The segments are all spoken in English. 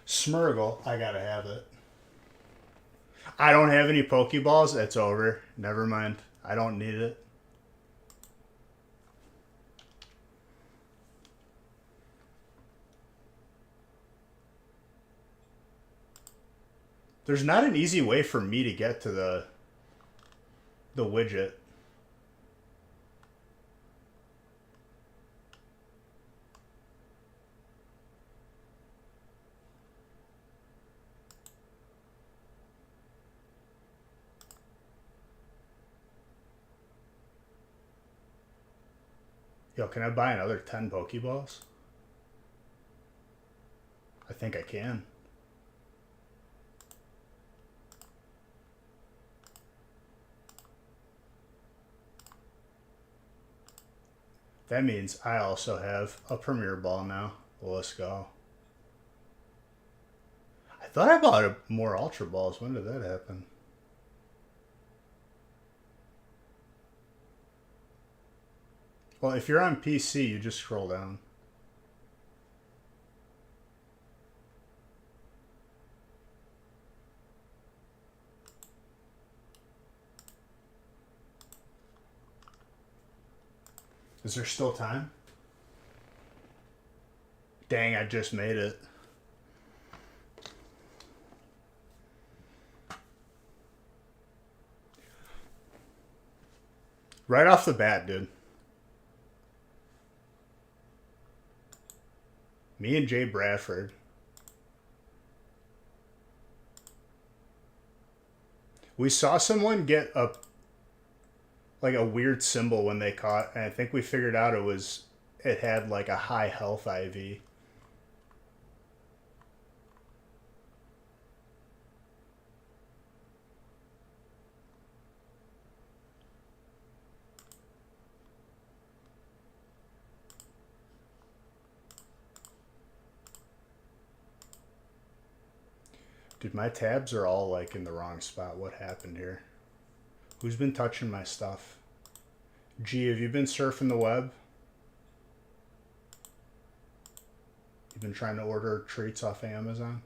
Smurgle, I gotta have it. I don't have any Pokeballs. It's over. Never mind. I don't need it. There's not an easy way for me to get to the widget. Yo, can I buy another 10 Pokeballs? I think I can. That means I also have a Premier Ball now. Well, let's go. I thought I bought more Ultra Balls. When did that happen? Well, if you're on PC, you just scroll down. Is there still time? Dang, I just made it. Right off the bat, dude. Me and Jay Bradford. We saw someone get a weird symbol when they caught, and I think we figured out it had like a high health IV. Dude, my tabs are all like in the wrong spot. What happened here? Who's been touching my stuff? G, have you been surfing the web? You've been trying to order treats off Amazon?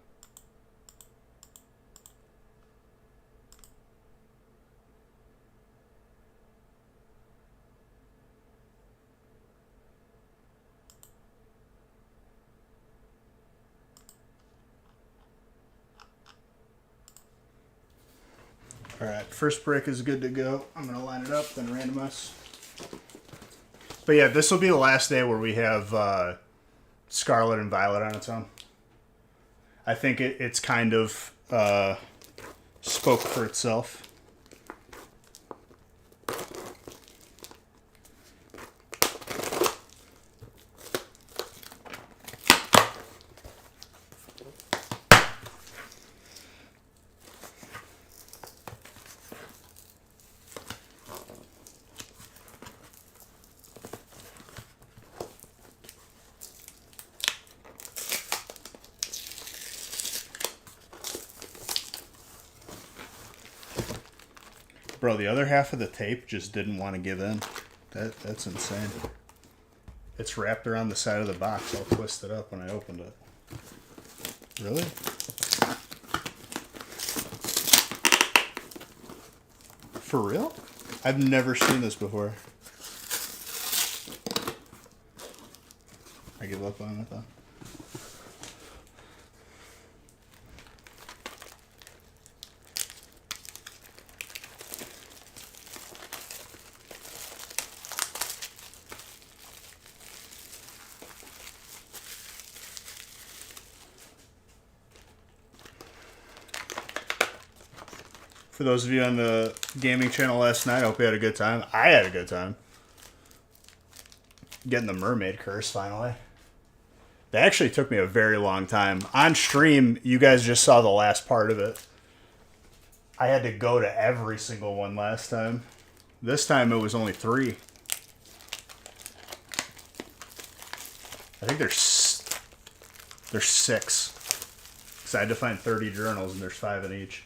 All right, first brick is good to go. I'm going to line it up, then randomize. But yeah, this will be the last day where we have Scarlet and Violet on its own. I think it's kind of spoke for itself. Bro, the other half of the tape just didn't want to give in. That's insane. It's wrapped around the side of the box. I'll twist it up when I opened it. Really? For real? I've never seen this before. I give up on it though. For those of you on the gaming channel last night, I hope you had a good time. I had a good time. Getting the mermaid curse finally. That actually took me a very long time. On stream, you guys just saw the last part of it. I had to go to every single one last time. This time it was only 3. I think there's 6. Because I had to find 30 journals and there's 5 in each.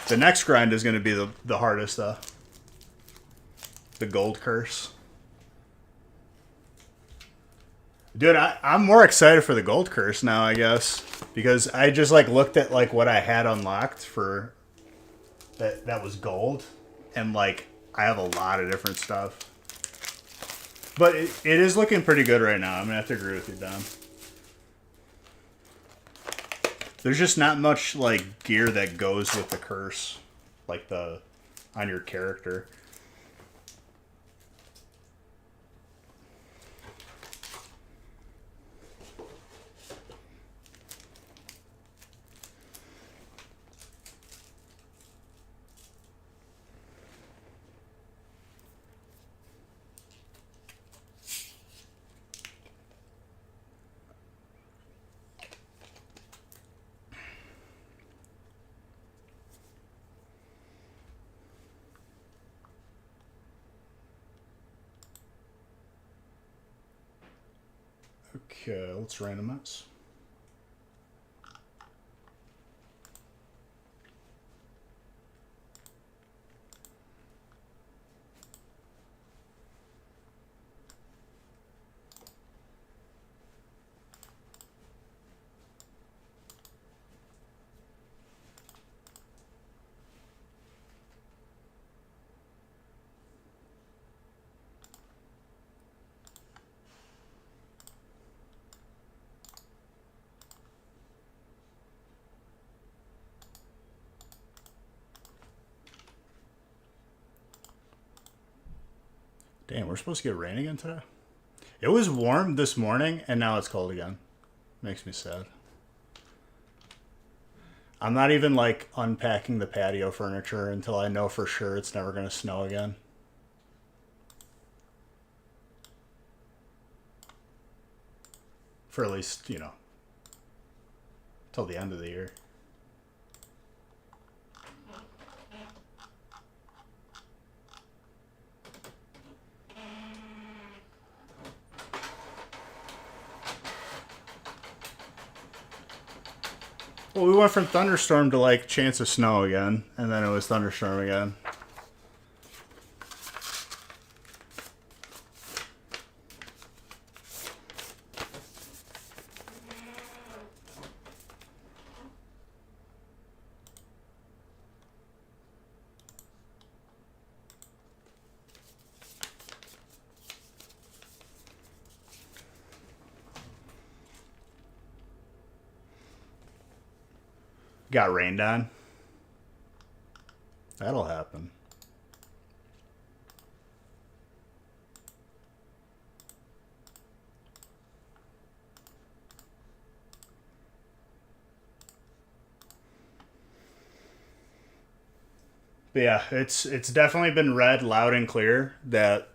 The next grind is going to be the hardest, though. The gold curse. Dude, I'm more excited for the Gold Curse now, I guess, because I just like looked at like what I had unlocked for that was gold, and like I have a lot of different stuff. But it is looking pretty good right now. I'm gonna have to agree with you, Dom. There's just not much like gear that goes with the curse, like the on your character. Okay, let's randomize. Damn, we're supposed to get rain again today? It was warm this morning, and now it's cold again. Makes me sad. I'm not even, like, unpacking the patio furniture until I know for sure it's never going to snow again. For at least, you know, till the end of the year. Well, we went from thunderstorm to like chance of snow again, and then it was thunderstorm again. Got rained on. That'll happen. But yeah, it's definitely been read loud and clear that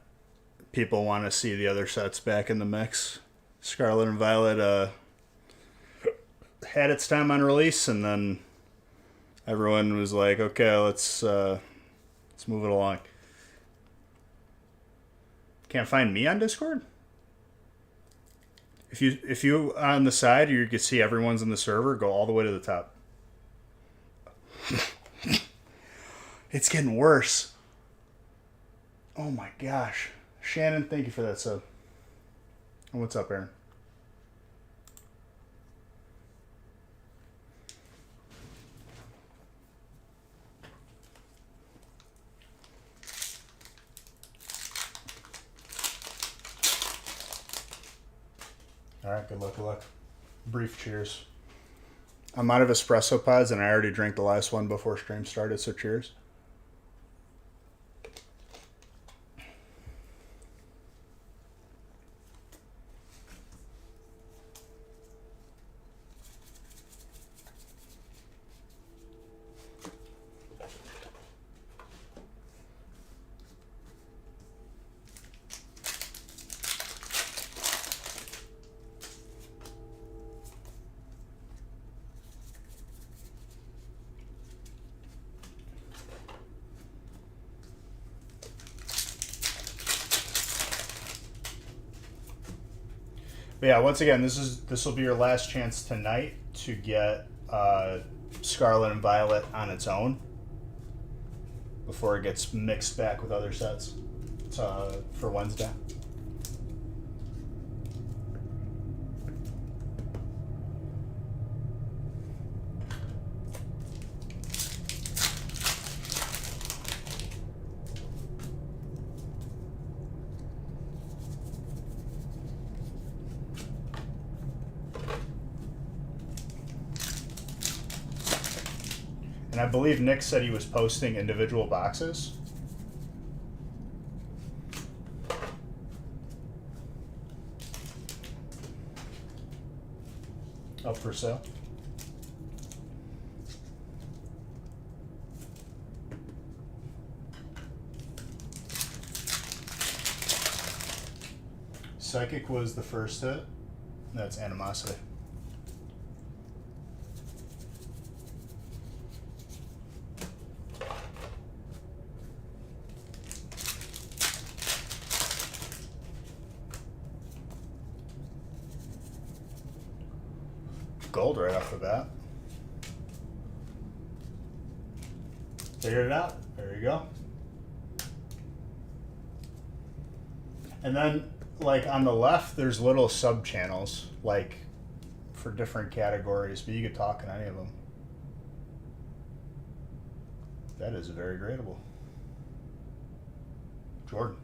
people want to see the other sets back in the mix. Scarlet and Violet had its time on release, and then everyone was like, "Okay, let's move it along." Can't find me on Discord. If you on the side, you can see everyone's in the server. Go all the way to the top. It's getting worse. Oh my gosh, Shannon, thank you for that sub. What's up, Aaron? All right, good luck, good luck. Brief cheers. I'm out of espresso pods, and I already drank the last one before stream started, so cheers. But yeah, once again, this will be your last chance tonight to get Scarlet and Violet on its own before it gets mixed back with other sets for Wednesday. And I believe Nick said he was posting individual boxes. Up for sale. Psychic was the first hit. That's Animosity. Gold right off the bat. Figured it out. There you go. And then, like, on the left, there's little sub-channels, like, for different categories, but you could talk in any of them. That is very gradable. Jordan.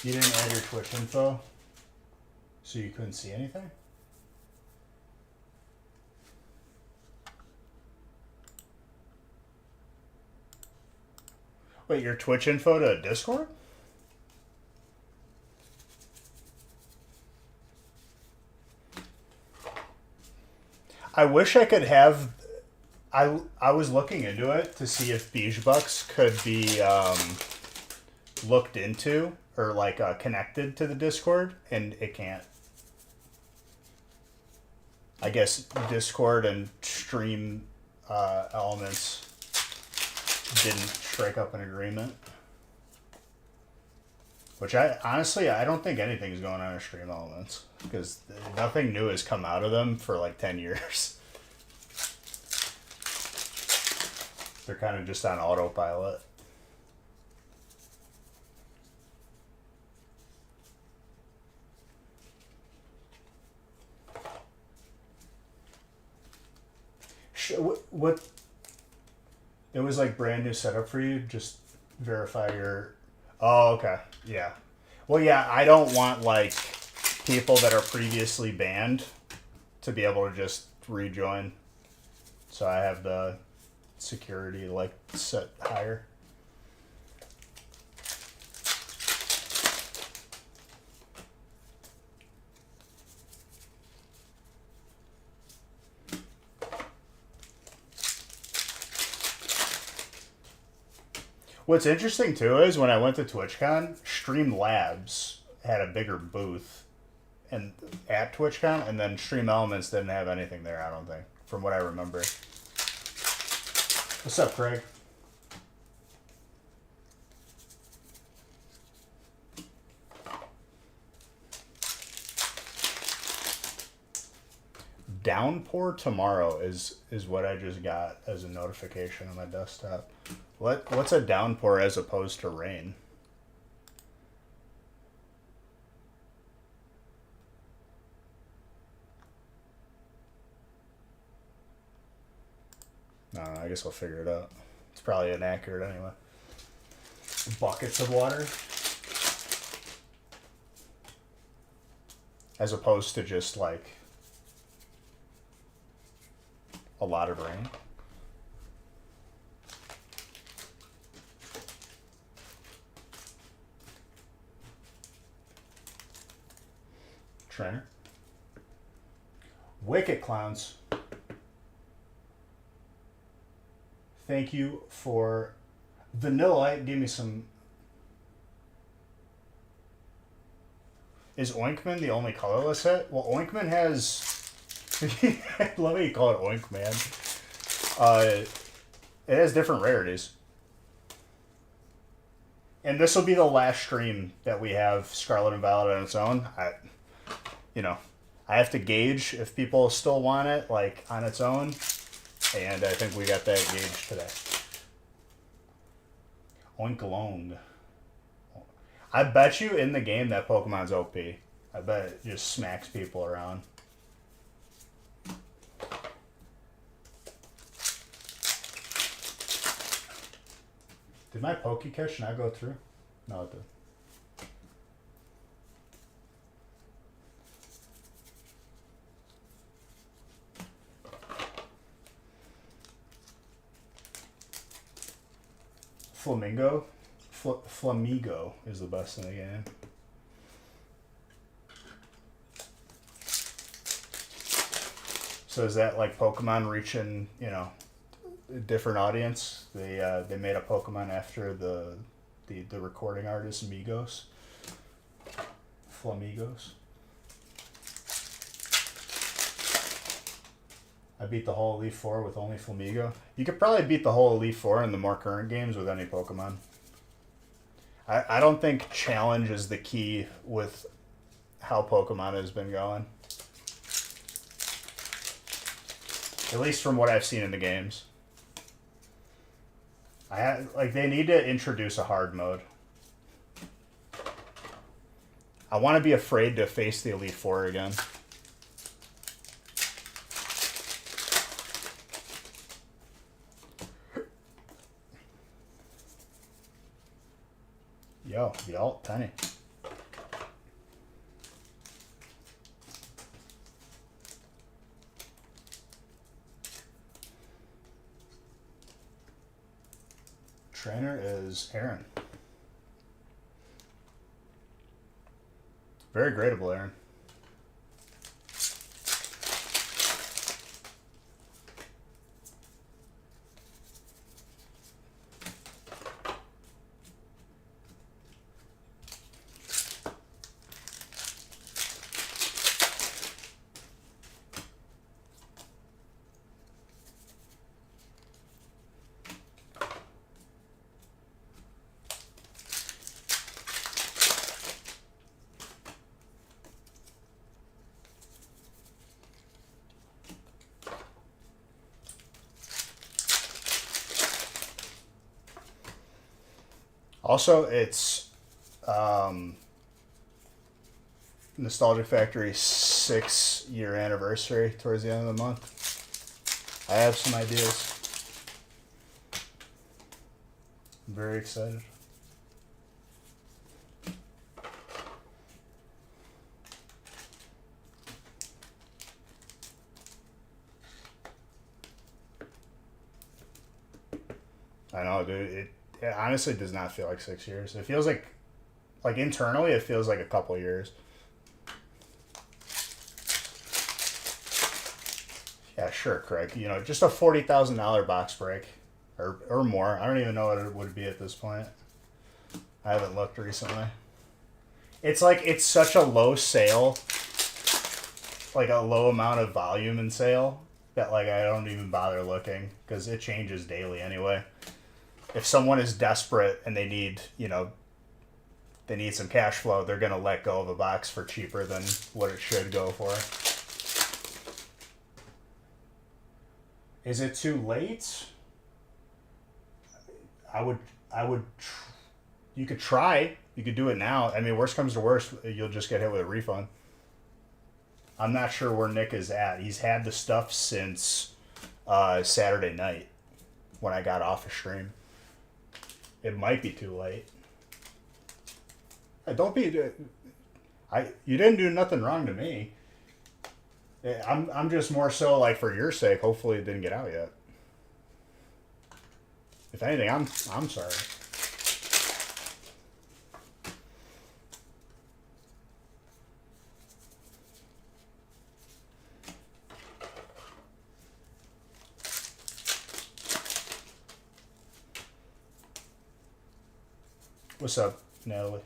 You didn't add your Twitch info, so you couldn't see anything? Wait, your Twitch info to Discord? I wish I could have... I was looking into it to see if Beige could be looked into or like connected to the Discord, and it can't. I guess Discord and Stream Elements didn't strike up an agreement. Which I don't think anything's going on in Stream Elements, because nothing new has come out of them for like 10 years. They're kind of just on autopilot. What? It was like brand new setup for you. Just verify your. Oh, okay. Yeah. Well, yeah. I don't want like people that are previously banned to be able to just rejoin. So I have the security like set higher. What's interesting too is when I went to TwitchCon, Streamlabs had a bigger booth and at TwitchCon, and then Stream Elements didn't have anything there, I don't think, from what I remember. What's up, Craig? Downpour tomorrow is what I just got as a notification on my desktop. What's a downpour as opposed to rain? I don't know, I guess I'll figure it out. It's probably inaccurate anyway. Buckets of water. As opposed to just like a lot of rain. Trainer. Wicked Clowns. Thank you for vanilla. Give me some. Is Oinkman the only colorless hit? Well, Oinkman has. I love how you call it Oinkman. It has different rarities. And this will be the last stream that we have Scarlet and Violet on its own. you know, I have to gauge if people still want it, like, on its own. And I think we got that gauge today. Oinkologne. I bet you in the game that Pokemon's OP. I bet it just smacks people around. Did my Pokécatch not go through? No, it did. Flamingo? Flamigo is the best in the game. So is that like Pokemon reaching, you know, a different audience? They made a Pokemon after the recording artist Migos. Flamigos. I beat the whole Elite Four with only Flamigo. You could probably beat the whole Elite Four in the more current games with any Pokemon. I don't think challenge is the key with how Pokemon has been going. At least from what I've seen in the games. They need to introduce a hard mode. I want to be afraid to face the Elite Four again. Yo, the alt penny. Trainer is Aaron. Very gradable, Aaron. Also, it's Nostalgic Factory's 6-year anniversary towards the end of the month. I have some ideas. I'm very excited. I know, dude. It honestly does not feel like 6 years. It feels like internally, it feels like a couple years. Yeah, sure, Craig. You know, just a $40,000 box break, or more. I don't even know what it would be at this point. I haven't looked recently. It's like it's such a low sale, like a low amount of volume in sale that like I don't even bother looking because it changes daily anyway. If someone is desperate and they need, they need some cash flow, they're going to let go of a box for cheaper than what it should go for. Is it too late? You could try. You could do it now. I mean, worst comes to worst, you'll just get hit with a refund. I'm not sure where Nick is at. He's had the stuff since Saturday night when I got off a stream. It might be too late. Don't be. You didn't do nothing wrong to me. I'm just more so like for your sake. Hopefully it didn't get out yet. If anything, I'm sorry. What's up, Natalie?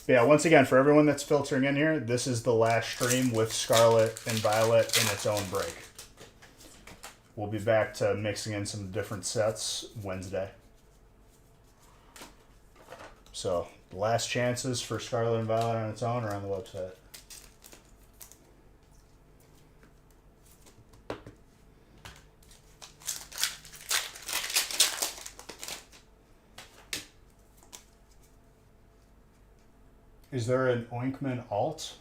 But yeah, once again, for everyone that's filtering in here, this is the last stream with Scarlet and Violet in its own break. We'll be back to mixing in some different sets Wednesday. So, the last chances for Scarlet and Violet on its own are on the website. Is there an Oinkman alt?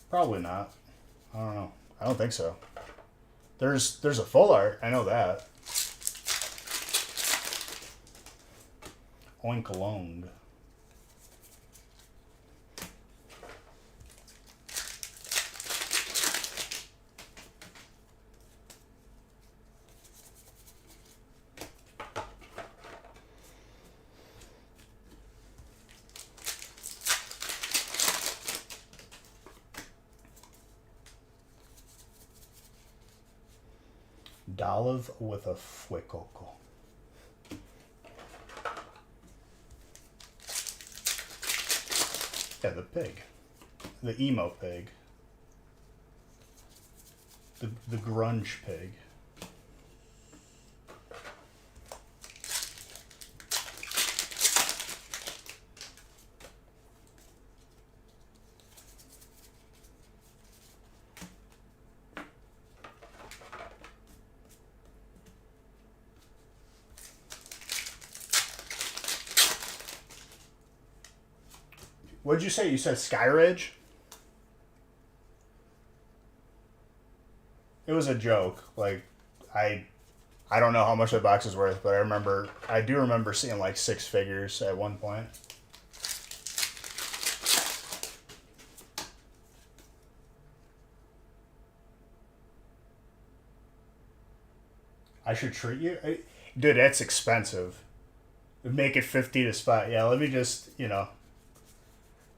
Probably not. I don't know. I don't think so. There's a full art. I know that. Oinkalong. Dolive with a Fuecoco. Yeah, the pig. The emo pig. The grunge pig. What'd you say? You said Skyridge? It was a joke. Like, I don't know how much the box is worth, but I do remember seeing like 6 figures at one point. I should treat you? Dude, that's expensive. Make it 50 to spot. Yeah, let me just,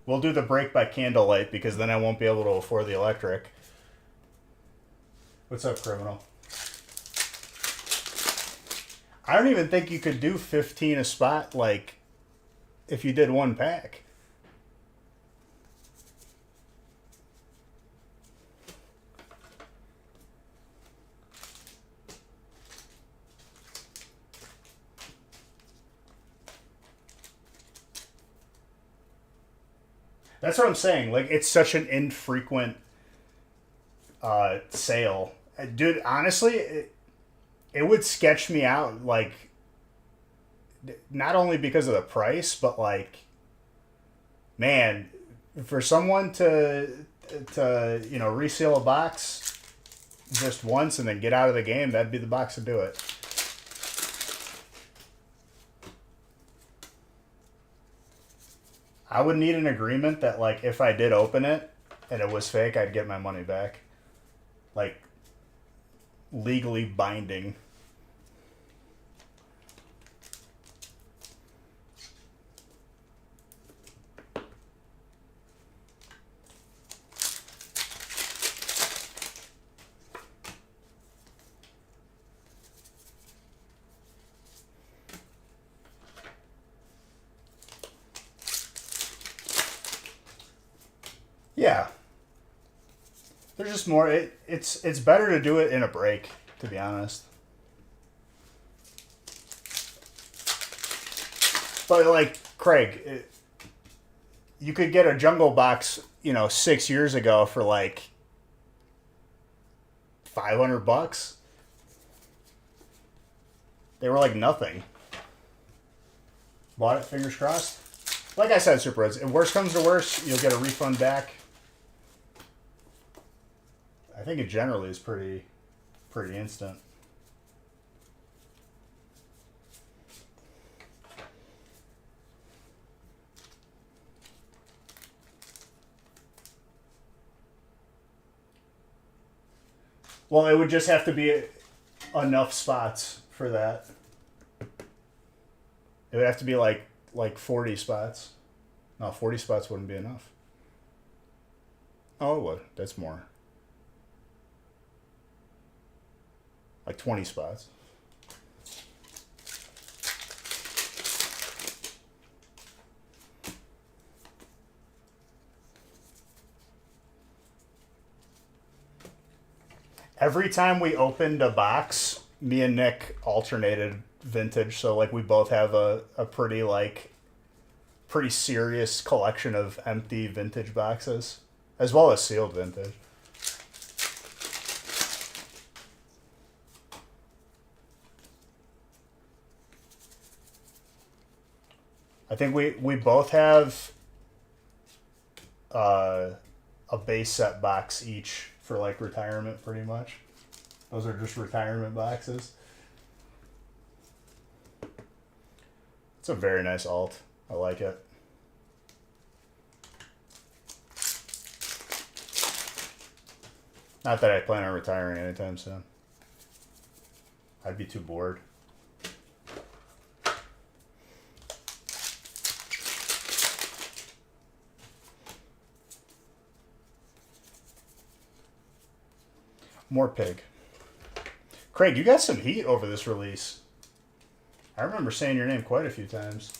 we'll do the break by candlelight because then I won't be able to afford the electric. What's up, criminal? I don't even think you could do 15 a spot, like, if you did one pack. That's what I'm saying. Like, it's such an infrequent sale. Dude, honestly, it would sketch me out, like, not only because of the price, but, like, man, for someone to reseal a box just once and then get out of the game, that'd be the box to do it. I would need an agreement that, like, if I did open it and it was fake, I'd get my money back. Like, legally binding. Yeah. There's just more. It's better to do it in a break, to be honest. But, like, Craig, you could get a Jungle Box, 6 years ago for like $500. They were like nothing. Bought it, fingers crossed. Like I said, Super Reds, if worst comes to worst, you'll get a refund back. I think it generally is pretty instant. Well, it would just have to be enough spots for that. It would have to be like 40 spots. No, 40 spots wouldn't be enough. Oh, it would. That's more. Like 20 spots. Every time we opened a box, me and Nick alternated vintage, so like we both have a pretty pretty serious collection of empty vintage boxes, as well as sealed vintage. I think we both have a base set box each for like retirement, pretty much. Those are just retirement boxes. It's a very nice alt. I like it. Not that I plan on retiring anytime soon. I'd be too bored. More pig. Craig, you got some heat over this release. I remember saying your name quite a few times.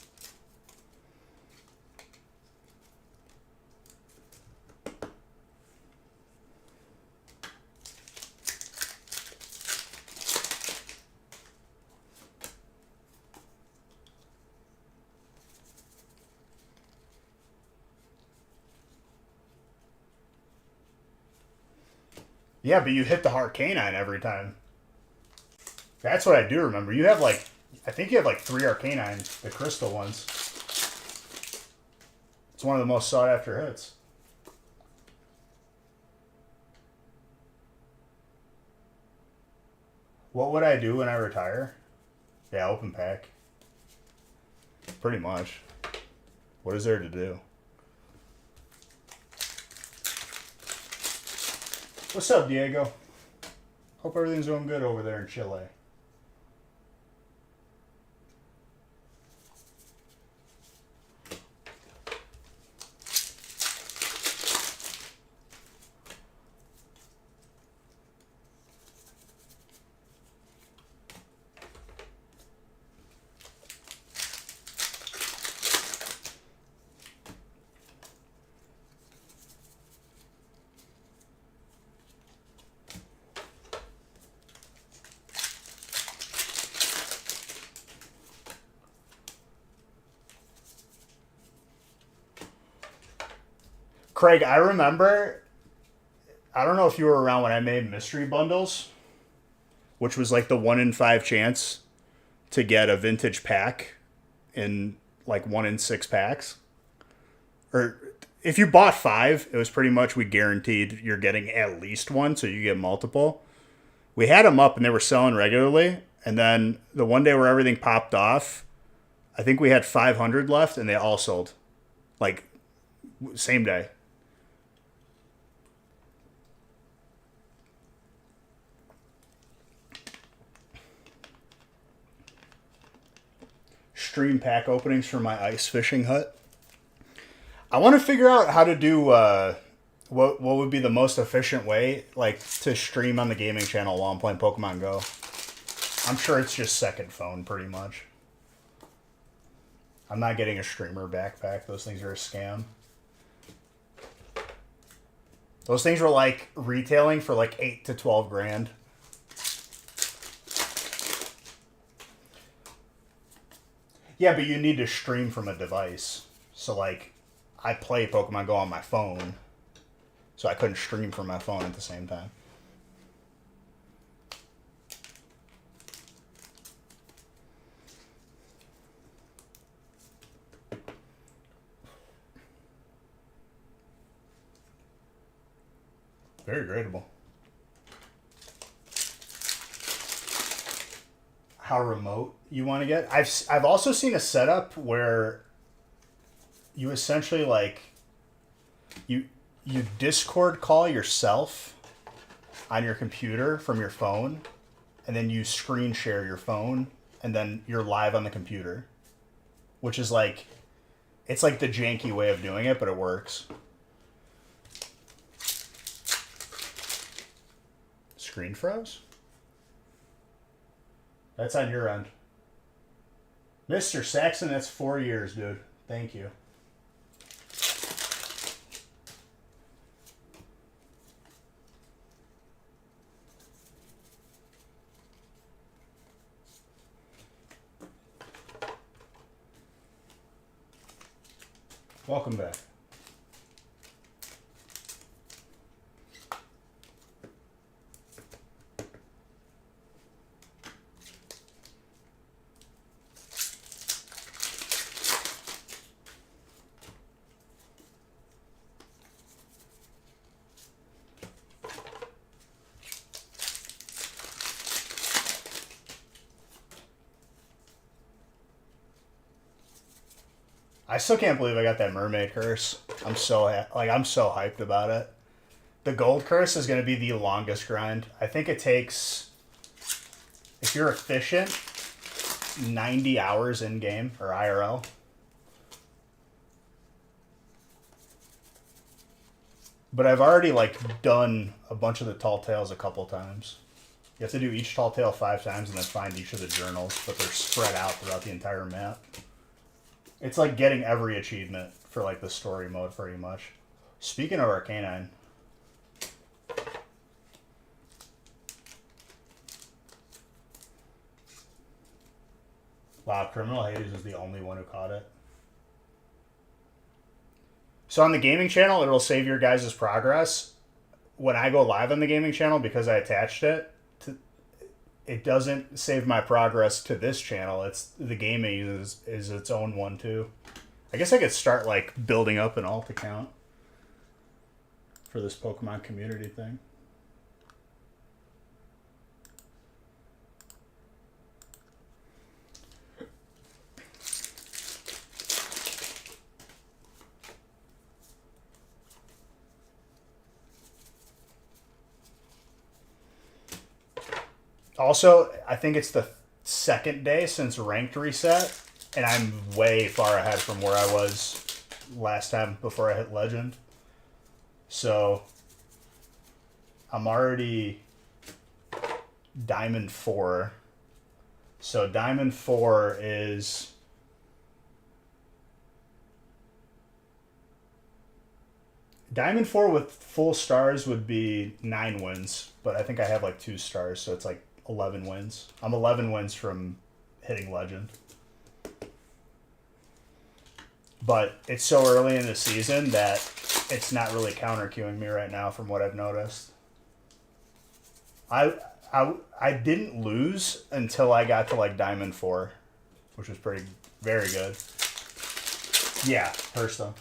Yeah, but you hit the Arcanine every time. That's what I do remember. You have like, I think you have like 3 Arcanines, the crystal ones. It's one of the most sought after hits. What would I do when I retire? Yeah, open pack. Pretty much. What is there to do? What's up, Diego? Hope everything's going good over there in Chile. Craig, I remember, I don't know if you were around when I made mystery bundles, which was like the 1 in 5 chance to get a vintage pack in like 1 in 6 packs. Or if you bought 5, it was pretty much we guaranteed you're getting at least one, so you get multiple. We had them up and they were selling regularly. And then the one day where everything popped off, I think we had 500 left and they all sold. Like, same day. Stream pack openings for my ice fishing hut. I want to figure out how to do what would be the most efficient way, like to stream on the gaming channel while I'm playing Pokemon Go. I'm sure it's just second phone, pretty much. I'm not getting a streamer backpack. Those things are a scam. Those things were like retailing for like 8 to 12 grand. Yeah, but you need to stream from a device. So, like, I play Pokemon Go on my phone, so I couldn't stream from my phone at the same time. Very gradable. How remote you want to get. I've also seen a setup where you essentially like you Discord call yourself on your computer from your phone, and then you screen share your phone, and then you're live on the computer, which is like, it's like the janky way of doing it, but it works. Screen froze? That's on your end. Mr. Saxon, that's 4 years, dude. Thank you. Welcome back. I still can't believe I got that mermaid curse. I'm so I'm so hyped about it. The gold curse is going to be the longest grind. I think it takes, if you're efficient, 90 hours in game or IRL. But I've already like done a bunch of the tall tales a couple times. You have to do each tall tale 5 times and then find each of the journals, but they're spread out throughout the entire map. It's like getting every achievement for like the story mode pretty much. Speaking of Arcanine, wow, Criminal Hades is the only one who caught it. So on the gaming channel, it'll save your guys' progress. When I go live on the gaming channel, because I attached it, it doesn't save my progress to this channel. It's the game it uses is its own one too. I guess I could start like building up an alt account for this Pokemon community thing. Also, I think it's the second day since ranked reset, and I'm way far ahead from where I was last time before I hit legend. So I'm already Diamond 4. So Diamond 4 is... Diamond 4 with full stars would be 9 wins, but I think I have like 2 stars, so it's like 11 wins. I'm 11 wins from hitting legend. But it's so early in the season that it's not really counter queuing me right now from what I've noticed. I didn't lose until I got to like Diamond 4, which was very good. Yeah, Hearthstone.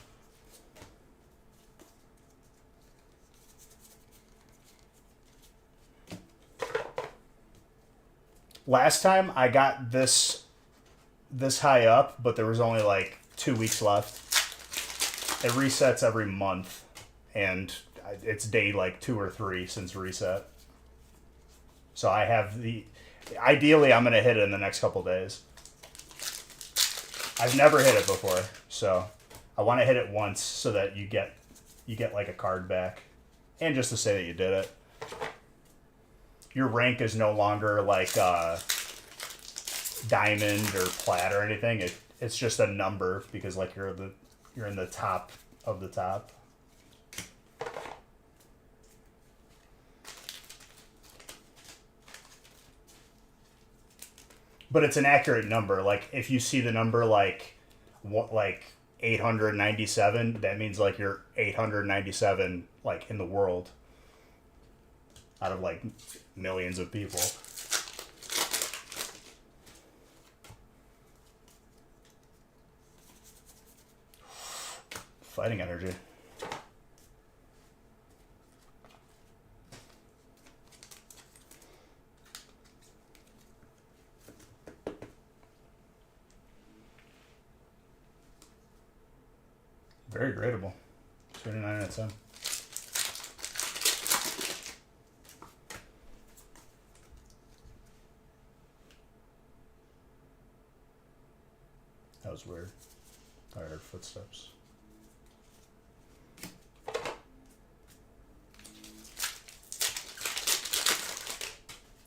Last time I got this high up, but there was only like 2 weeks left. It resets every month, and it's day like 2 or 3 since reset. So I have ideally I'm gonna hit it in the next couple days. I've never hit it before, so I want to hit it once so that you get like a card back, and just to say that you did it. Your rank is no longer like diamond or plat or anything. It's just a number because like you're in the top of the top. But it's an accurate number. Like if you see the number like 897, that means like you're 897 like in the world out of like millions of people. Fighting energy. Very gradable. 29 out of 10. That was weird. I heard footsteps.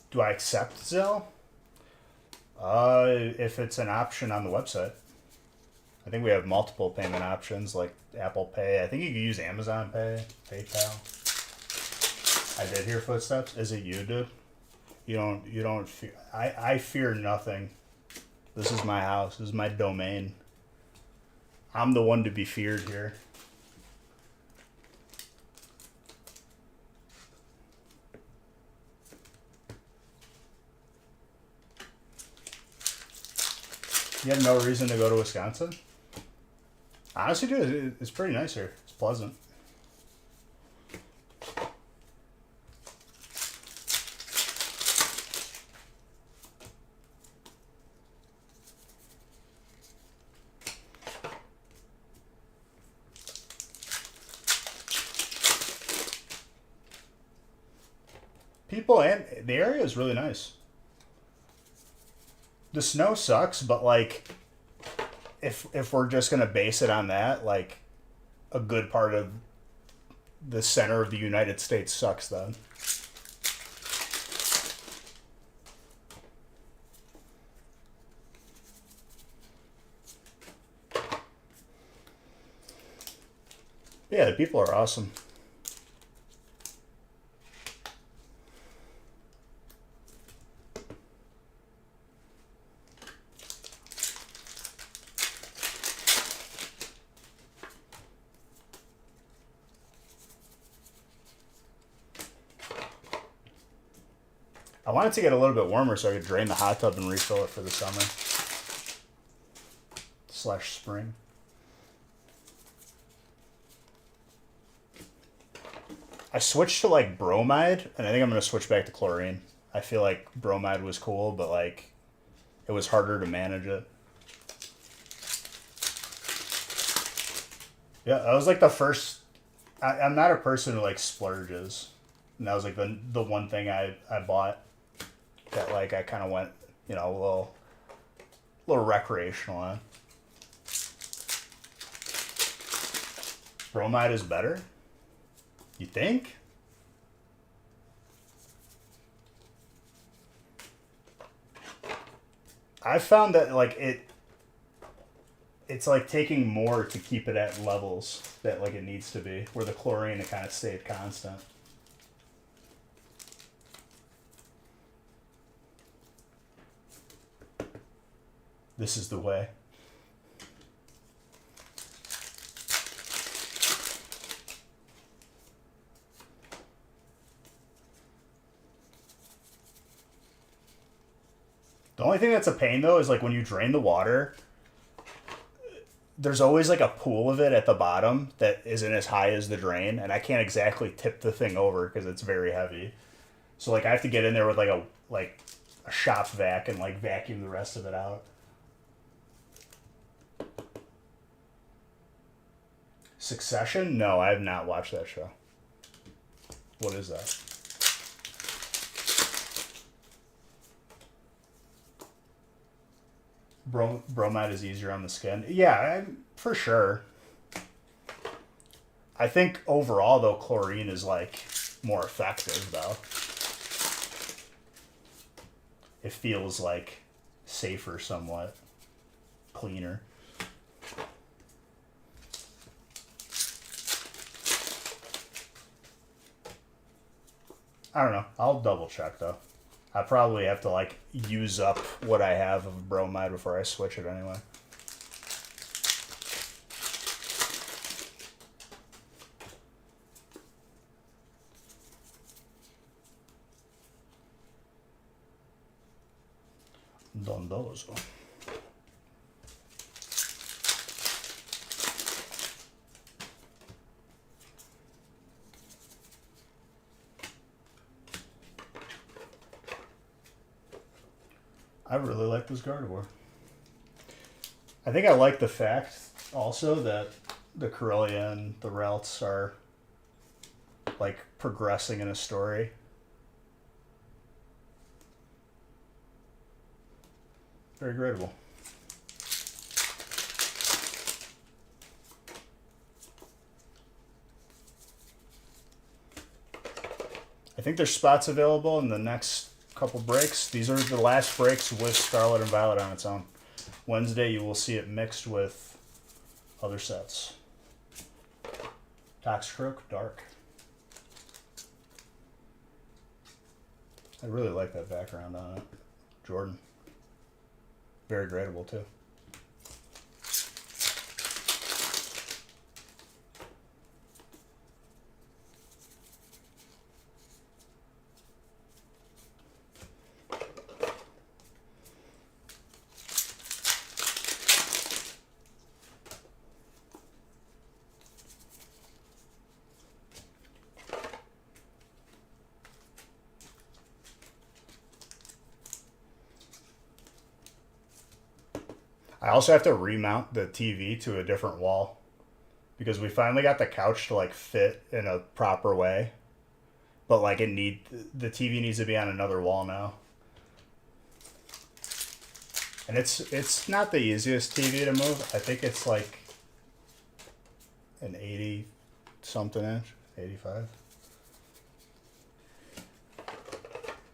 Do I accept Zelle? If it's an option on the website. I think we have multiple payment options like Apple Pay. I think you can use Amazon Pay, PayPal. I did hear footsteps. Is it you, dude? You don't fear. I fear nothing. This is my house. This is my domain. I'm the one to be feared here. You have no reason to go to Wisconsin? Honestly, dude, it's pretty nice here. It's pleasant. People and the area is really nice. The snow sucks, but like, if we're just gonna base it on that, like, a good part of the center of the United States sucks then. Yeah, the people are awesome. I want it to get a little bit warmer so I could drain the hot tub and refill it for the summer / spring. I switched to like bromide, and I think I'm gonna switch back to chlorine. I feel like bromide was cool, but like it was harder to manage it. Yeah, that was like the first. I'm not a person who like splurges, and that was like the one thing I bought that like I kind of went, you know, a little recreational on. Bromide is better? You think? I found that like it's like taking more to keep it at levels that like it needs to be, where the chlorine it kind of stayed constant. This is the way. The only thing that's a pain though is like when you drain the water, there's always like a pool of it at the bottom that isn't as high as the drain, and I can't exactly tip the thing over because it's very heavy. So like I have to get in there with like a shop vac and like vacuum the rest of it out. Succession? No, I have not watched that show. What is that? Bromide is easier on the skin. Yeah, for sure. I think overall though, chlorine is like more effective though. It feels like safer somewhat, cleaner. I don't know. I'll double check though. I probably have to like use up what I have of bromide before I switch it anyway. Dondozo. I really like this Gardevoir. I think I like the fact also that the Corellia and the Ralts are like progressing in a story. Very gradable. I think there's spots available in the next couple breaks. These are the last breaks with Scarlet and Violet on its own. Wednesday you will see it mixed with other sets. Toxicroak, dark. I really like that background on it. Jordan. Very gradable too. I also have to remount the TV to a different wall because we finally got the couch to like fit in a proper way. But like the TV needs to be on another wall now. And it's not the easiest TV to move. I think it's like an 80 something inch, 85.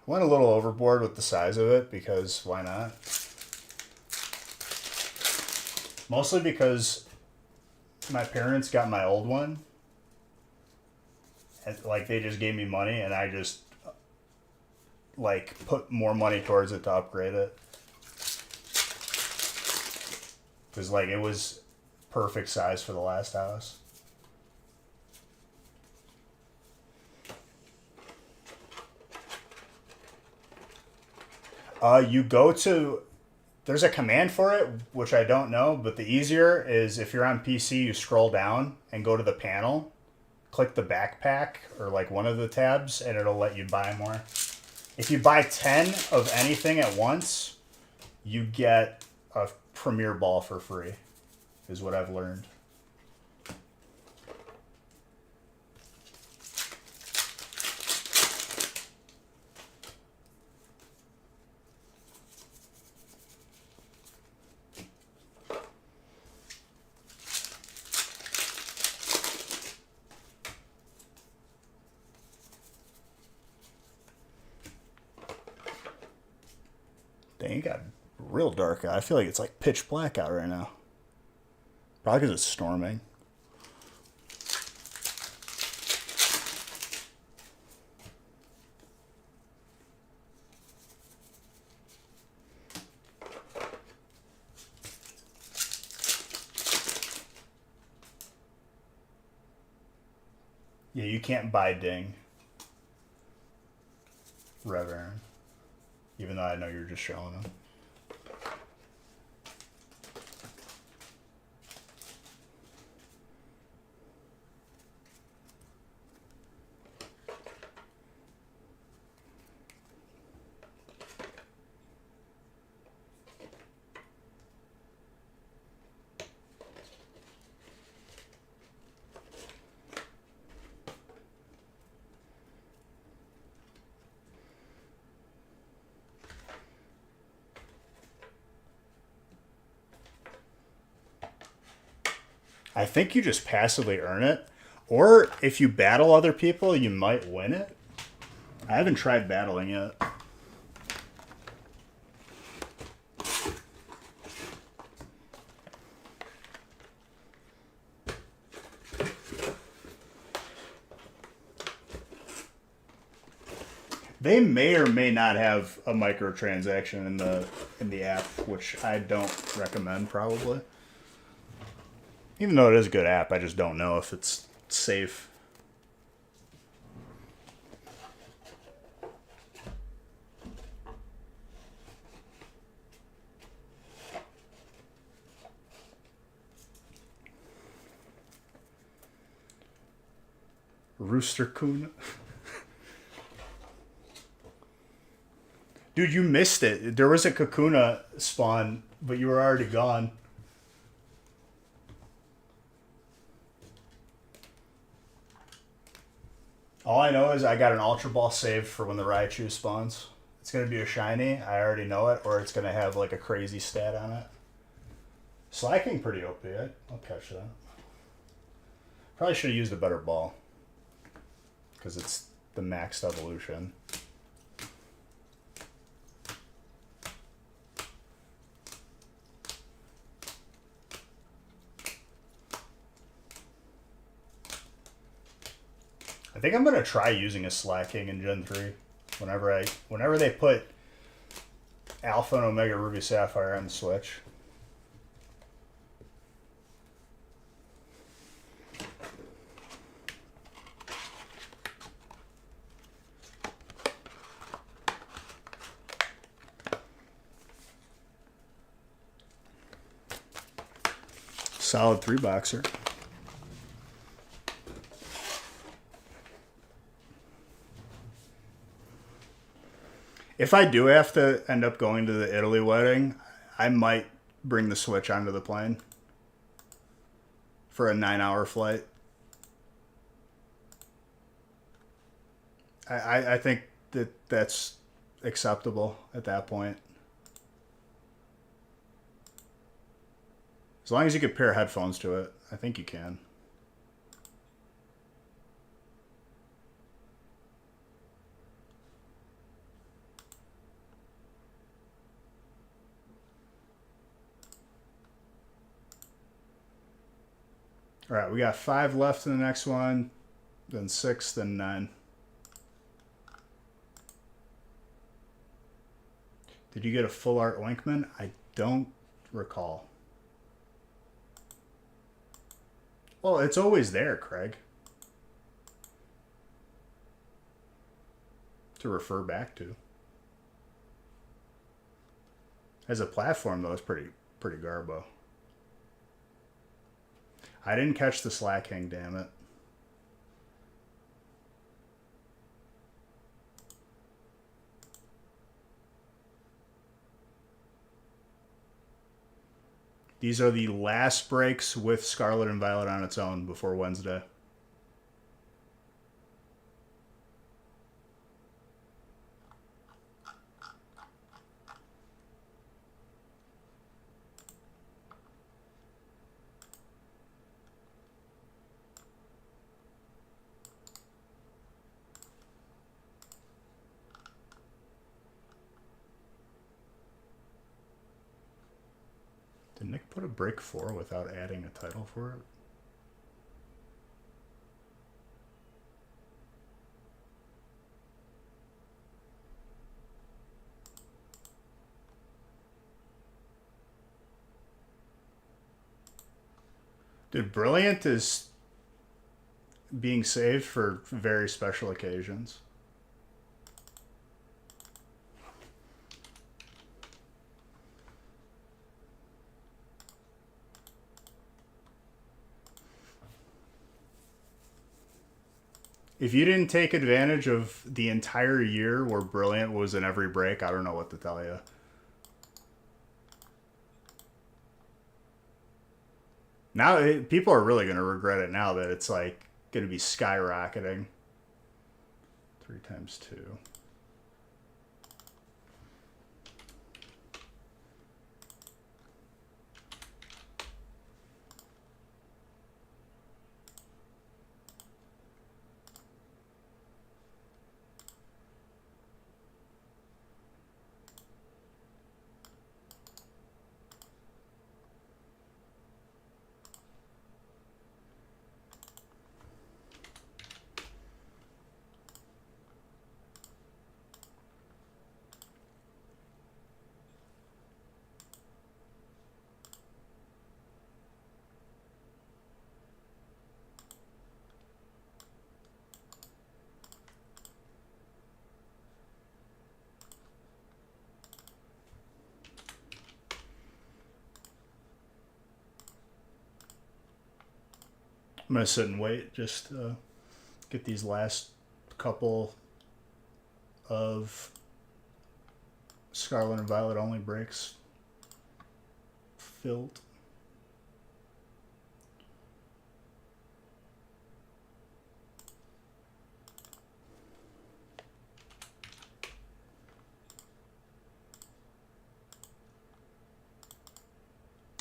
Went a little overboard with the size of it because why not? Mostly because my parents got my old one. And, like, they just gave me money and I just like put more money towards it to upgrade it. Because like it was perfect size for the last house. You go to, there's a command for it, which I don't know, but the easier is if you're on PC, you scroll down and go to the panel, click the backpack or like one of the tabs, and it'll let you buy more. If you buy 10 of anything at once, you get a Premier Ball for free, is what I've learned. Dang, it got real dark out. I feel like it's like pitch black out right now. Probably because it's storming. Yeah, you can't buy Ding, Reverend. Even though I know you're just showing them. I think you just passively earn it. Or if you battle other people, you might win it. I haven't tried battling yet. They may or may not have a microtransaction in the app, which I don't recommend probably. Even though it is a good app, I just don't know if it's safe. Rooster Coon. Dude, you missed it. There was a Kakuna spawn, but you were already gone. All I know is I got an Ultra Ball saved for when the Raichu spawns. It's going to be a shiny. I already know it. Or it's going to have like a crazy stat on it. Slacking pretty OP. I'll catch that. Probably should have used a better ball. Because it's the maxed evolution. I think I'm gonna try using a Slacking in Gen 3 whenever they put Alpha and Omega Ruby Sapphire on the Switch. Solid 3-boxer. If I do have to end up going to the Italy wedding, I might bring the Switch onto the plane for a 9-hour flight. I think that's acceptable at that point. As long as you could pair headphones to it, I think you can. All right, we got 5 left in the next one, then 6, then 9. Did you get a full art Linkman? I don't recall. Well, it's always there, Craig. To refer back to. As a platform, though, it's pretty garbo. I didn't catch the Slacking, damn it. These are the last breaks with Scarlet and Violet on its own before Wednesday. Did Nick put a break 4 without adding a title for it? Dude, Brilliant is being saved for very special occasions. If you didn't take advantage of the entire year where Brilliant was in every break, I don't know what to tell you. Now, people are really going to regret it now that it's like going to be skyrocketing. 3 times 2. I'm going to sit and wait, just get these last couple of Scarlet and Violet only breaks filled.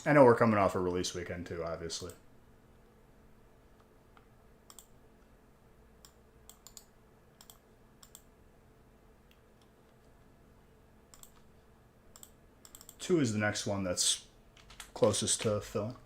I know we're coming off a release weekend too, obviously. Two is the next one that's closest to filling.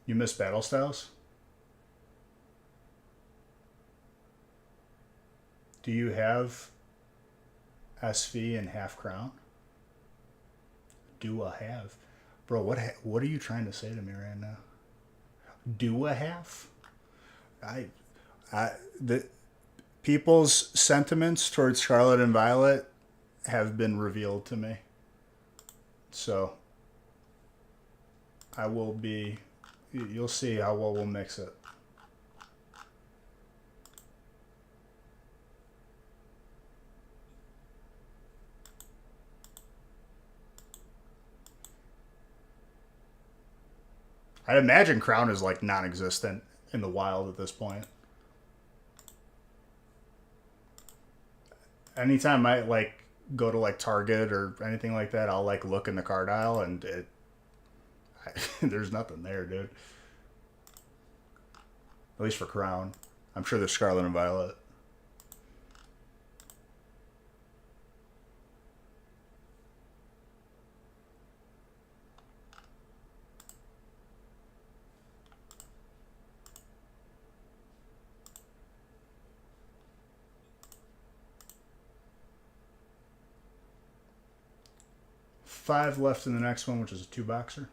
You miss Battle Styles? Do you have SV and Half Crown? Do I have? Bro, what are you trying to say to me right now? Do a half? I the people's sentiments towards Scarlet and Violet have been revealed to me. So I will be. You'll see how well we'll mix it. I'd imagine Crown is like non-existent in the wild at this point. Anytime I like go to like Target or anything like that, I'll like look in the card aisle and there's nothing there, dude. At least for Crown. I'm sure there's Scarlet and Violet. Five left in the next one, which is a two boxer.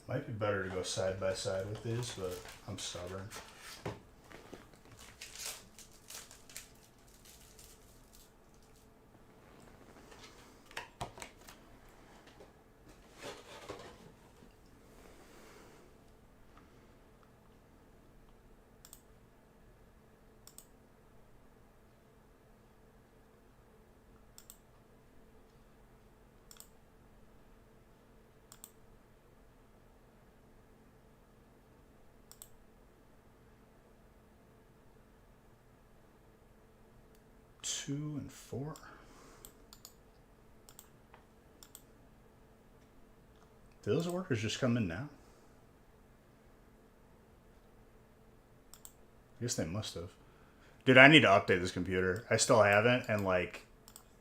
Might be better to go side by side with these, but I'm stubborn. Two and four. Do those orders just come in now? I guess they must have. Dude, I need to update this computer. I still haven't, and like,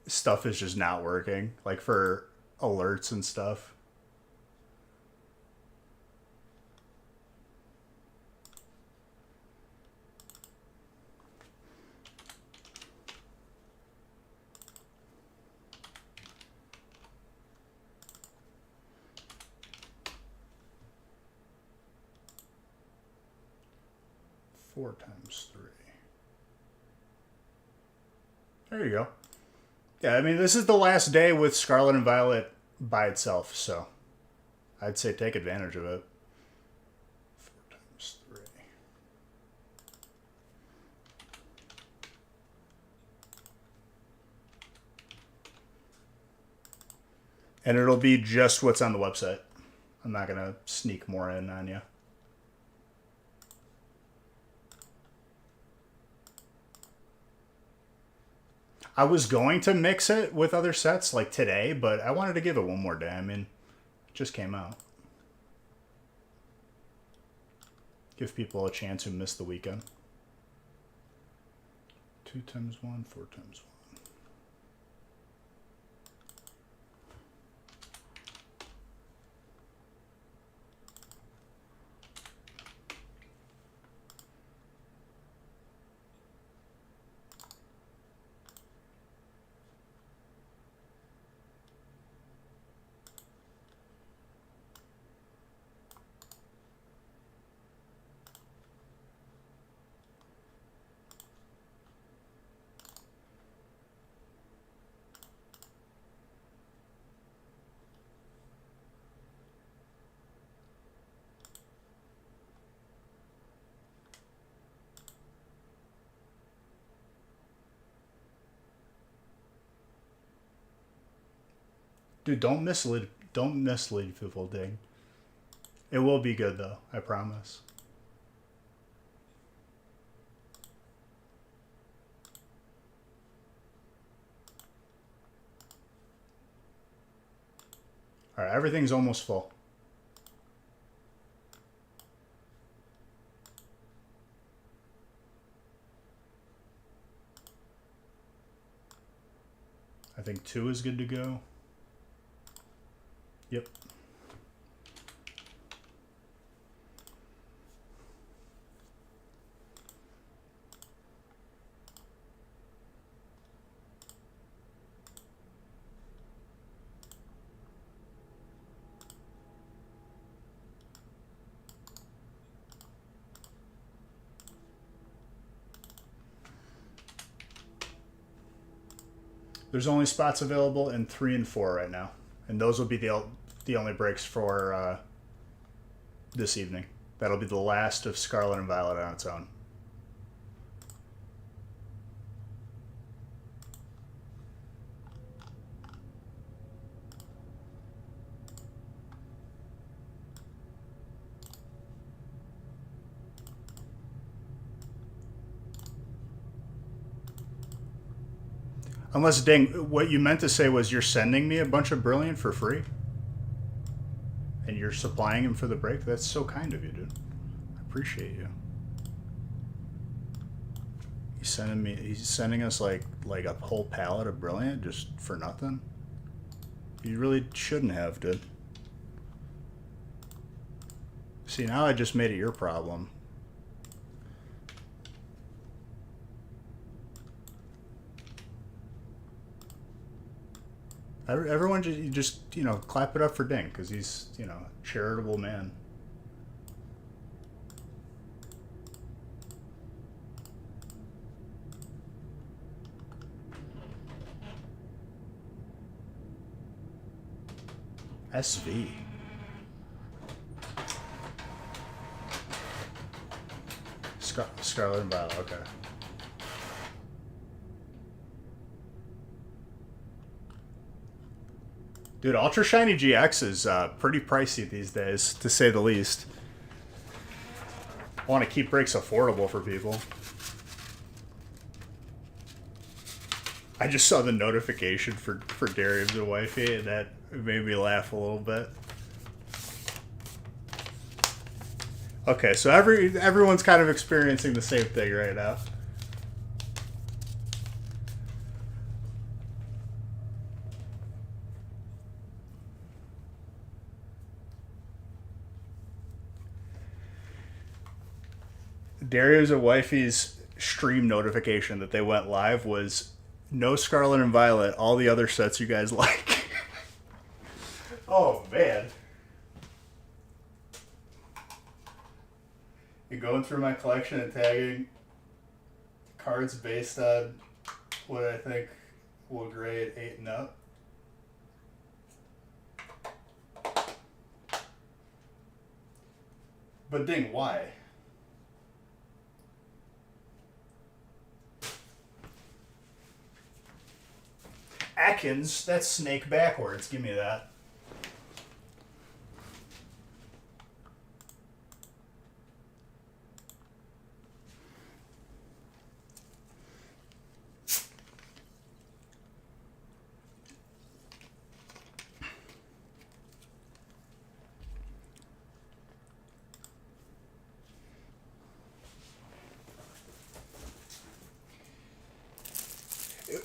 stuff is just not working. Like for alerts and stuff. Four times three. There you go. Yeah, I mean, this is the last day with Scarlet and Violet by itself, so I'd say take advantage of it. Four times three. And it'll be just what's on the website. I'm not going to sneak more in on you. I was going to mix it with other sets like today, but I wanted to give it one more day. I mean, it just came out. Give people a chance who missed the weekend. 2 times 1, 4 times 1. Dude, don't mislead people, Ding. It will be good though, I promise. All right, everything's almost full. I think 2 is good to go. Yep. There's only spots available in 3 and 4 right now, and those will be the only breaks for this evening. That'll be the last of Scarlet and Violet on its own. Unless, Ding, what you meant to say was you're sending me a bunch of Brilliant for free? And you're supplying him for the break? That's so kind of you, dude. I appreciate you. He's sending us like a whole pallet of Brilliant just for nothing? You really shouldn't have, dude. See, now I just made it your problem. Everyone just clap it up for Ding, because he's, a charitable man. SV. Scarlet and Violet, okay. Dude, Ultra Shiny GX is pretty pricey these days, to say the least. I want to keep breaks affordable for people. I just saw the notification for Darius and Wifey, and that made me laugh a little bit. Okay, so everyone's kind of experiencing the same thing right now. Darius and Wifey's stream notification that they went live was no Scarlet and Violet, all the other sets you guys like. Oh, man. You're going through my collection and tagging cards based on what I think will grade 8 and up. But Ding, why? Atkins, that's snake backwards. Give me that.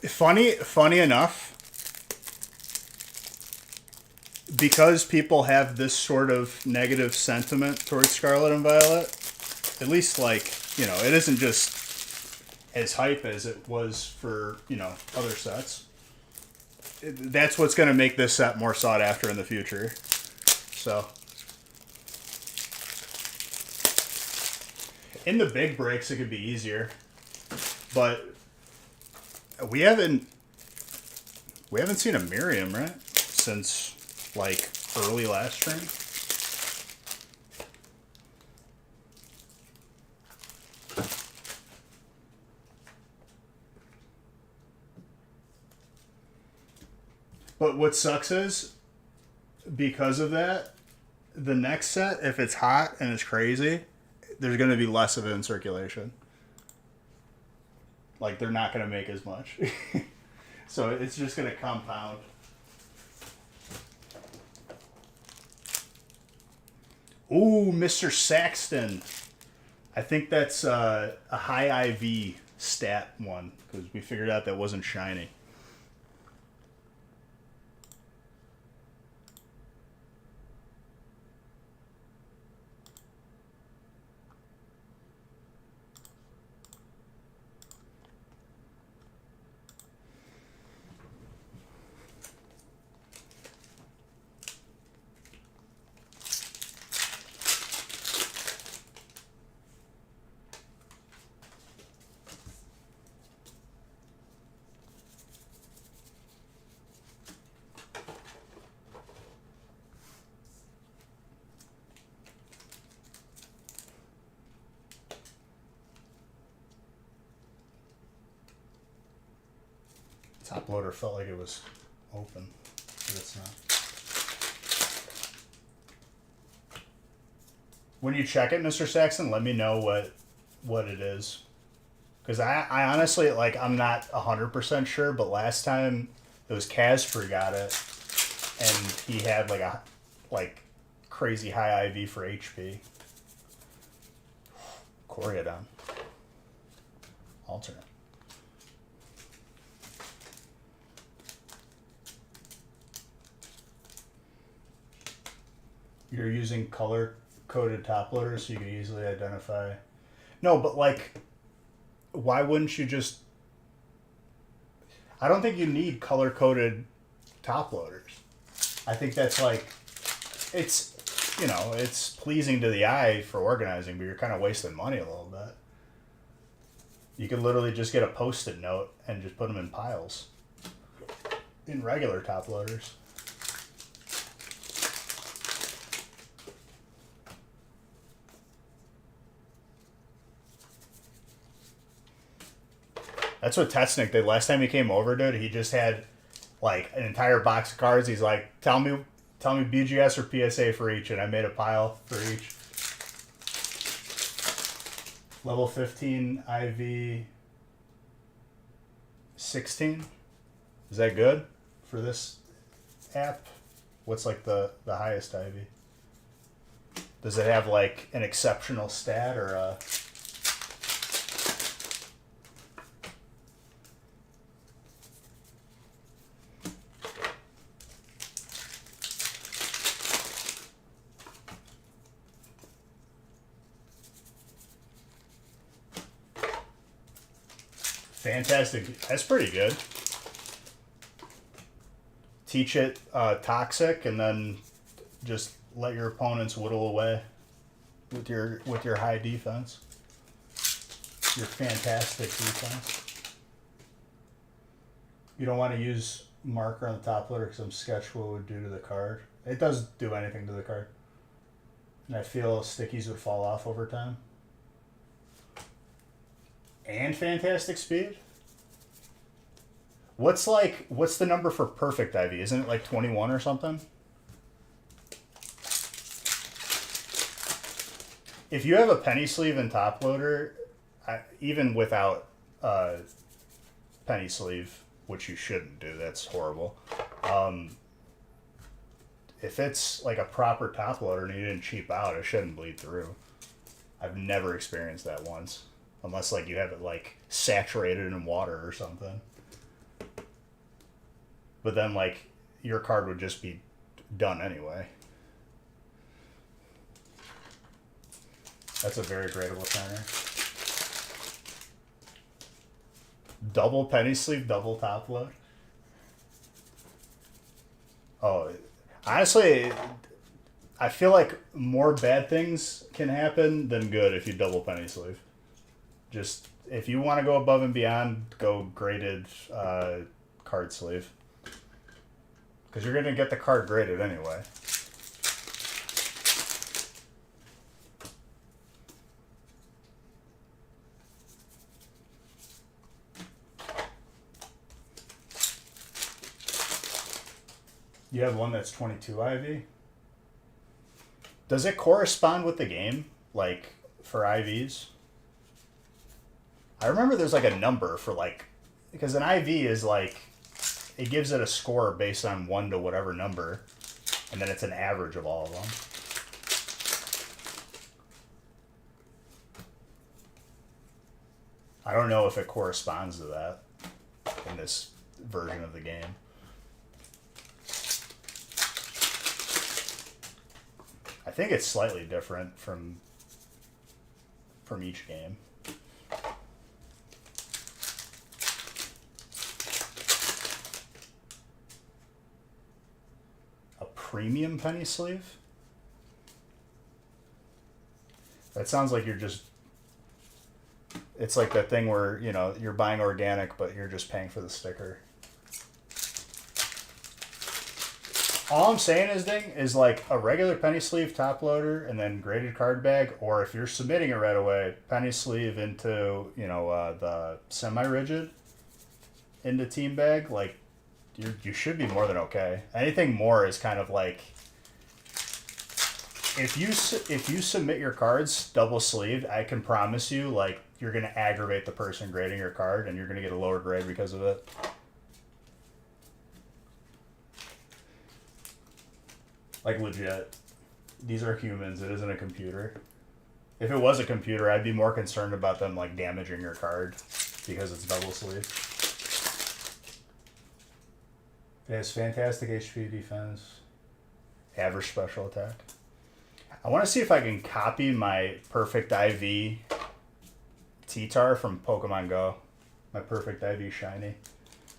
Funny enough, because people have this sort of negative sentiment towards Scarlet and Violet, at least it isn't just as hype as it was for, other sets. That's what's going to make this set more sought after in the future. So, in the big breaks, it could be easier, but we haven't seen a Miriam, right? Since early last stream. But what sucks is because of that, the next set, if it's hot and it's crazy, there's going to be less of it in circulation. Like, they're not going to make as much. So it's just going to compound. Ooh, Mr. Saxton. I think that's a high IV stat one, because we figured out that wasn't shiny. Top loader felt like it was open, but it's not. When you check it, Mr. Saxon, let me know what it is. Because I honestly, like, I'm not 100% sure, but last time it was Casper got it, and he had like crazy high IV for HP. Coriodon. Alternate. You're using color-coded top loaders so you can easily identify. No, but like, why wouldn't you just... I don't think you need color-coded top loaders. I think that's like, it's, you know, it's pleasing to the eye for organizing, but you're kind of wasting money a little bit. You could literally just get a Post-it note and just put them in piles in regular top loaders. That's what Tetsnick did. Last time he came over, dude, he just had like an entire box of cards. He's like, tell me BGS or PSA for each, and I made a pile for each. Level 15 IV 16. Is that good for this app? What's like the highest IV? Does it have like an exceptional stat or a... Fantastic. That's pretty good. Teach it toxic, and then just let your opponents whittle away with your high defense. Your fantastic defense. You don't want to use marker on the top loader because I'm sketched what it would do to the card. It doesn't do anything to the card. And I feel stickies would fall off over time. And fantastic speed? What's the number for perfect IV? Isn't it like 21 or something? If you have a penny sleeve and top loader, even without penny sleeve, which you shouldn't do, that's horrible. If it's like a proper top loader and you didn't cheap out, it shouldn't bleed through. I've never experienced that once. Unless like you have it like saturated in water or something. But then like your card would just be done anyway. That's a very gradable turner. Double penny sleeve, double top load. Oh, honestly, I feel like more bad things can happen than good if you double penny sleeve. Just, if you want to go above and beyond, go graded card sleeve. Because you're going to get the card graded anyway. You have one that's 22 IV? Does it correspond with the game, like, for IVs? I remember there's, like, a number for, like... Because an IV is, like... It gives it a score based on 1 to whatever number. And then it's an average of all of them. I don't know if it corresponds to that in this version of the game. I think it's slightly different from each game. A premium penny sleeve? That sounds like you're just... It's like that thing where, you know, you're buying organic, but you're just paying for the sticker. All I'm saying is, Ding, is like a regular penny sleeve top loader and then graded card bag, or if you're submitting it right away, penny sleeve into, you know, the semi-rigid into team bag, like, you should be more than okay. Anything more is kind of like... If you submit your cards double sleeved, I can promise you, like, you're going to aggravate the person grading your card, and you're going to get a lower grade because of it. Like, legit. These are humans. It isn't a computer. If it was a computer, I'd be more concerned about them, like, damaging your card because it's double sleeved. It has fantastic HP defense. Average special attack. I want to see if I can copy my Perfect IV T-Tar from Pokemon Go. My Perfect IV Shiny.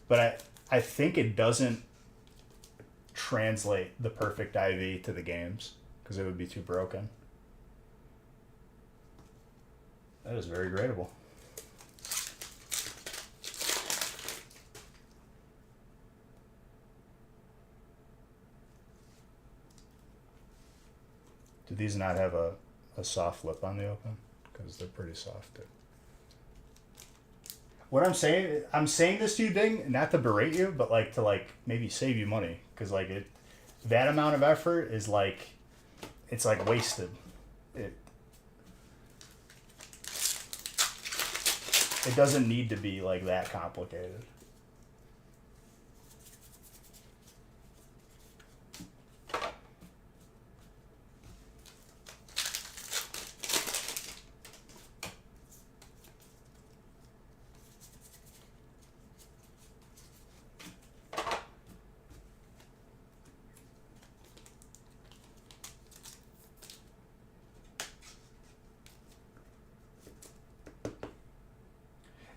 But I think it doesn't translate the Perfect IV to the games because it would be too broken. That is very gradable. Do these not have a soft lip on the open? Because they're pretty soft. What I'm saying this to you, Ding, not to berate you, but like to like maybe save you money. Because like that amount of effort is like, it's like wasted. It doesn't need to be like that complicated.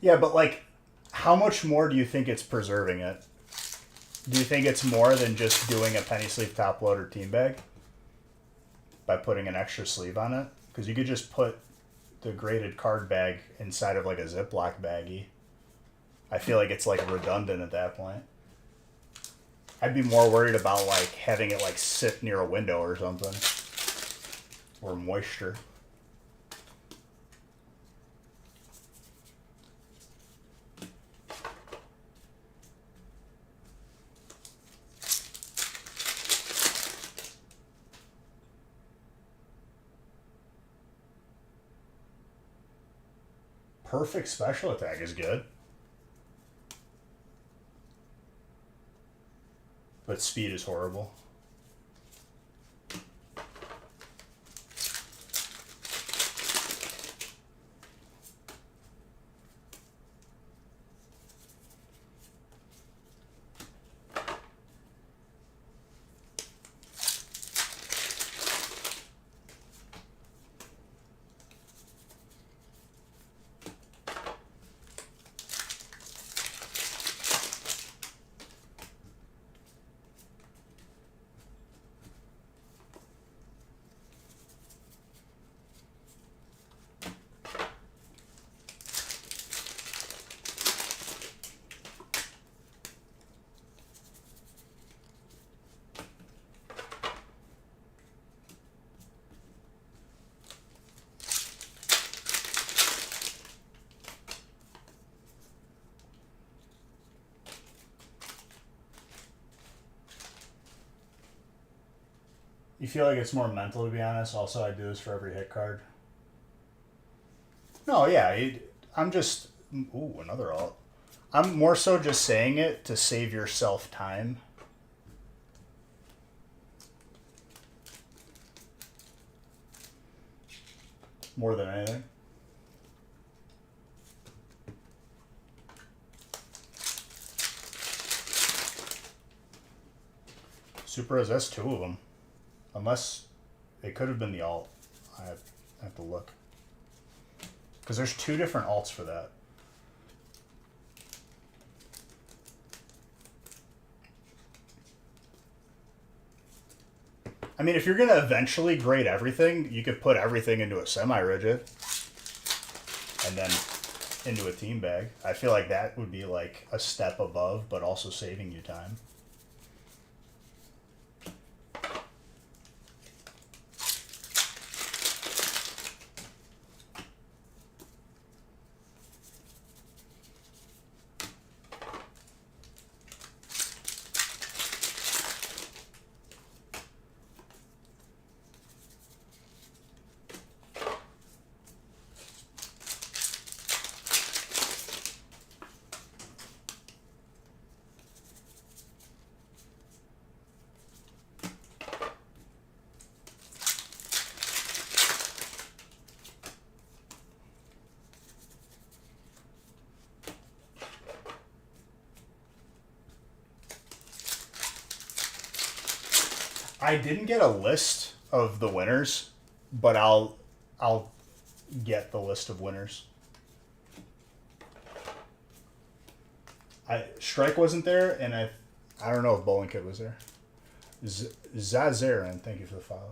Yeah, but like, how much more do you think it's preserving it? Do you think it's more than just doing a penny sleeve top loader team bag by putting an extra sleeve on it? Because you could just put the graded card bag inside of like a Ziploc baggie. I feel like it's like redundant at that point. I'd be more worried about like having it like sit near a window or something, or moisture. Perfect special attack is good. But speed is horrible. You feel like it's more mental, to be honest. Also, I do this for every hit card. No, yeah, I'm just... Ooh, another alt. I'm more so just saying it to save yourself time. More than anything. Super Res, that's two of them. Unless it could have been the alt. I have to look. Because there's two different alts for that. I mean, if you're going to eventually grade everything, you could put everything into a semi-rigid. And then into a team bag. I feel like that would be like a step above, but also saving you time. I didn't get a list of the winners, but I'll get the list of winners. Strike wasn't there, and I don't know if Bowling Kid was there. Zazarin, thank you for the follow.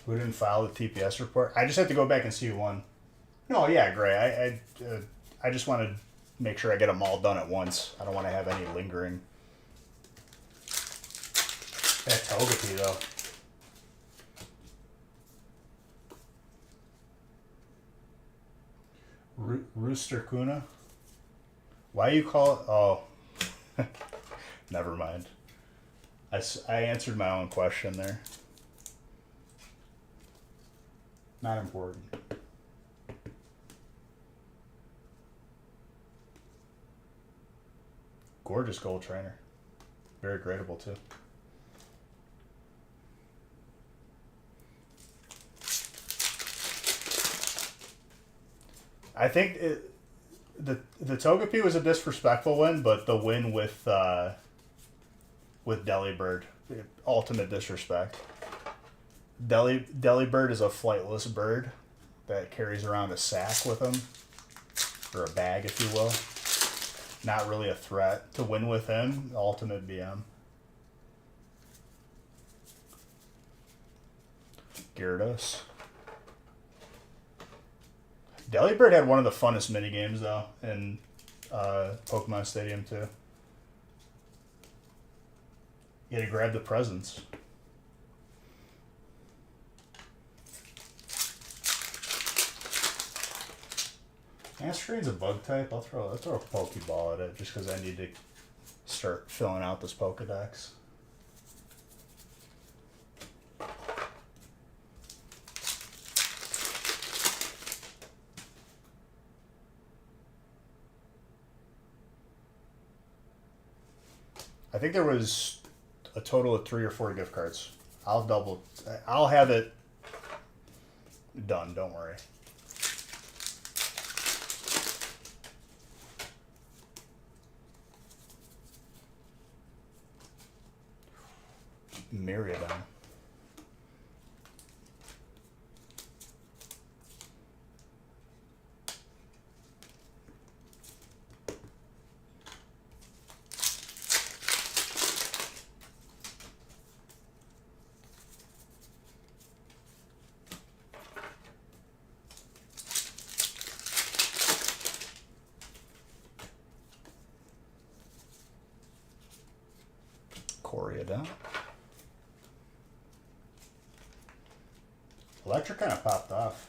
Who didn't file the TPS report? I just have to go back and see who won. No, yeah, Gray. I just want to make sure I get them all done at once. I don't want to have any lingering. That Togepi, though. Rooster Kuna? Why you call it? Oh. Never mind. I answered my own question there. Not important. Gorgeous gold trainer. Very gradable, too. I think the Togepi was a disrespectful win, but the win with Delibird, ultimate disrespect. Delibird is a flightless bird that carries around a sack with him, or a bag, if you will. Not really a threat. To win with him, ultimate BM. Gyarados. Delibird had one of the funnest minigames, though, in Pokemon Stadium, too. You had to grab the presents. Asteroid's a bug type. I'll throw a Pokeball at it just because I need to start filling out this Pokedex. I think there was a total of 3 or 4 gift cards. I'll have it done, don't worry. Miriadon. Coriadon. Electric kind of popped off.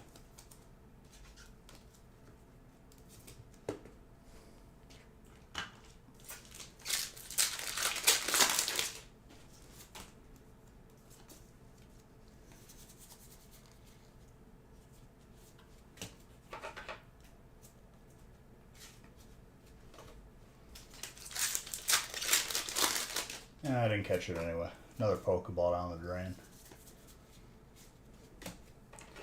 I didn't catch it anyway. Another Pokeball down the drain.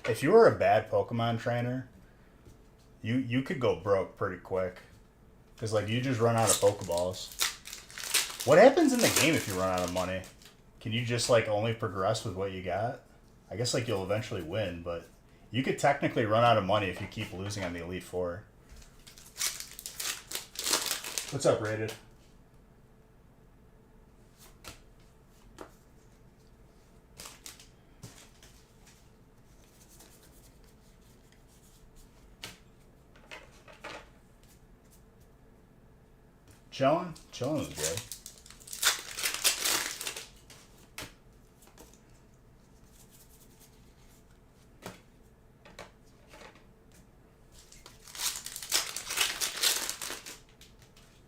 If you were a bad Pokemon trainer, you could go broke pretty quick. Because, like, you just run out of Pokeballs. What happens in the game if you run out of money? Can you just, like, only progress with what you got? I guess, like, you'll eventually win, but you could technically run out of money if you keep losing on the Elite Four. What's up, Rated? Chilling? Chilling is good.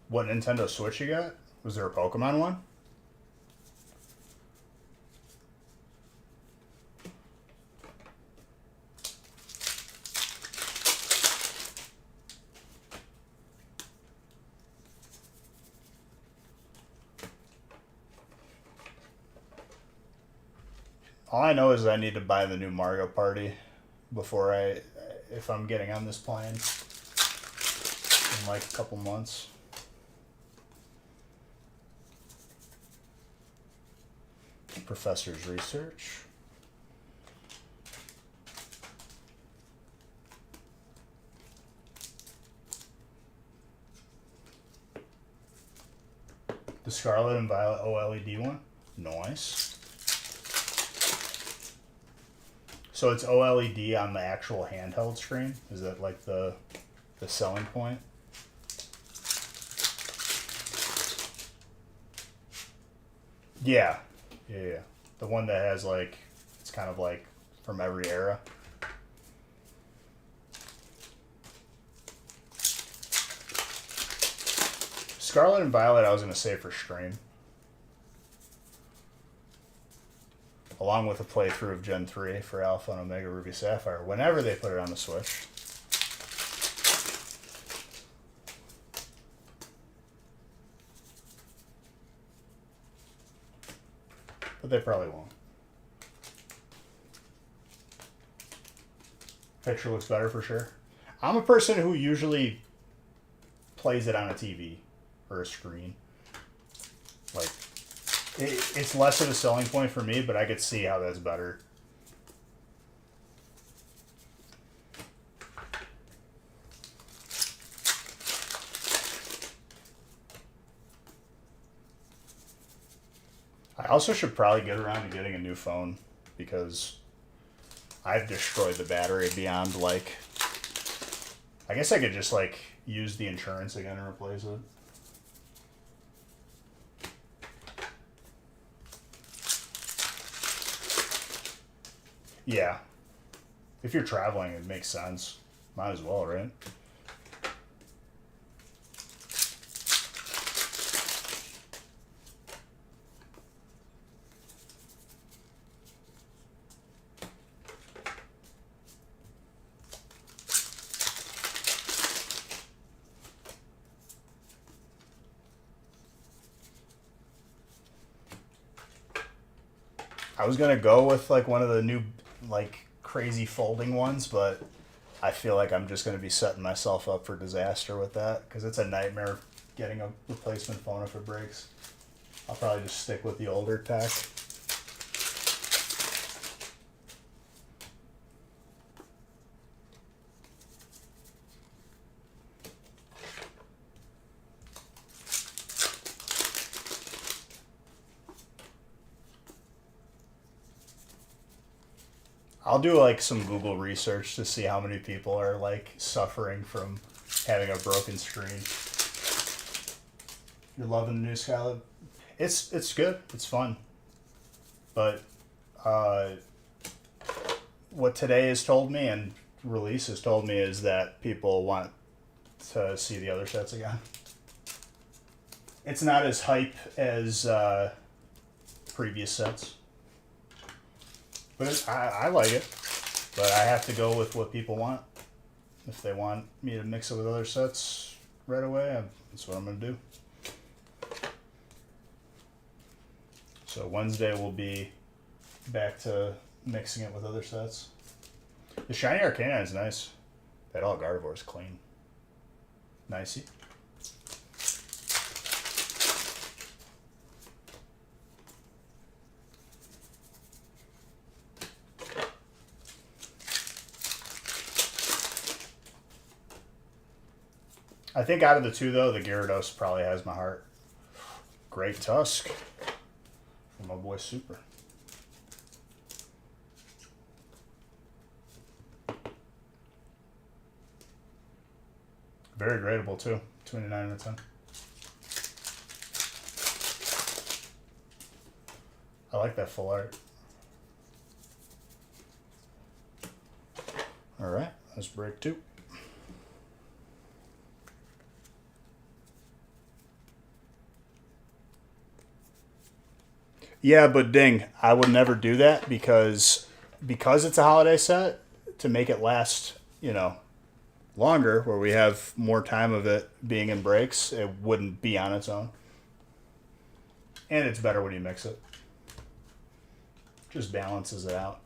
What Nintendo Switch you got? Was there a Pokemon one? All I know is I need to buy the new Mario Party before if I'm getting on this plane in like a couple months. Professor's research. The Scarlet and Violet OLED one. Nice. So it's OLED on the actual handheld screen? Is that like the selling point? Yeah. Yeah. The one that has like, it's kind of like from every era. Scarlet and Violet, I was going to say for stream. Along with a playthrough of Gen 3 for Alpha and Omega Ruby Sapphire, whenever they put it on the Switch. But they probably won't. Picture looks better for sure. I'm a person who usually plays it on a TV or a screen. Like, it's less of a selling point for me, but I could see how that's better. I also should probably get around to getting a new phone because I've destroyed the battery beyond, like, I guess I could just, like, use the insurance again and replace it. Yeah. If you're traveling, it makes sense. Might as well, right? I was gonna go with like one of the new like crazy folding ones, but I feel like I'm just gonna be setting myself up for disaster with that because it's a nightmare getting a replacement phone if it breaks. I'll probably just stick with the older tech. I'll do like some Google research to see how many people are like suffering from having a broken screen. You're loving the new Scarlet? It's good. It's fun. But what today has told me and release has told me is that people want to see the other sets again. It's not as hype as previous sets. But I like it. But I have to go with what people want. If they want me to mix it with other sets right away, that's what I'm going to do. So Wednesday we'll be back to mixing it with other sets. The Shiny Arcanine is nice. That all Gardevoir is clean. Nicey. I think out of the two, though, the Gyarados probably has my heart. Great Tusk from my boy Super. Very gradable, too. 29 out of 10. I like that full art. All right, let's break 2. Yeah, but ding, I would never do that because it's a holiday set, to make it last, longer, where we have more time of it being in breaks, it wouldn't be on its own. And it's better when you mix it. Just balances it out.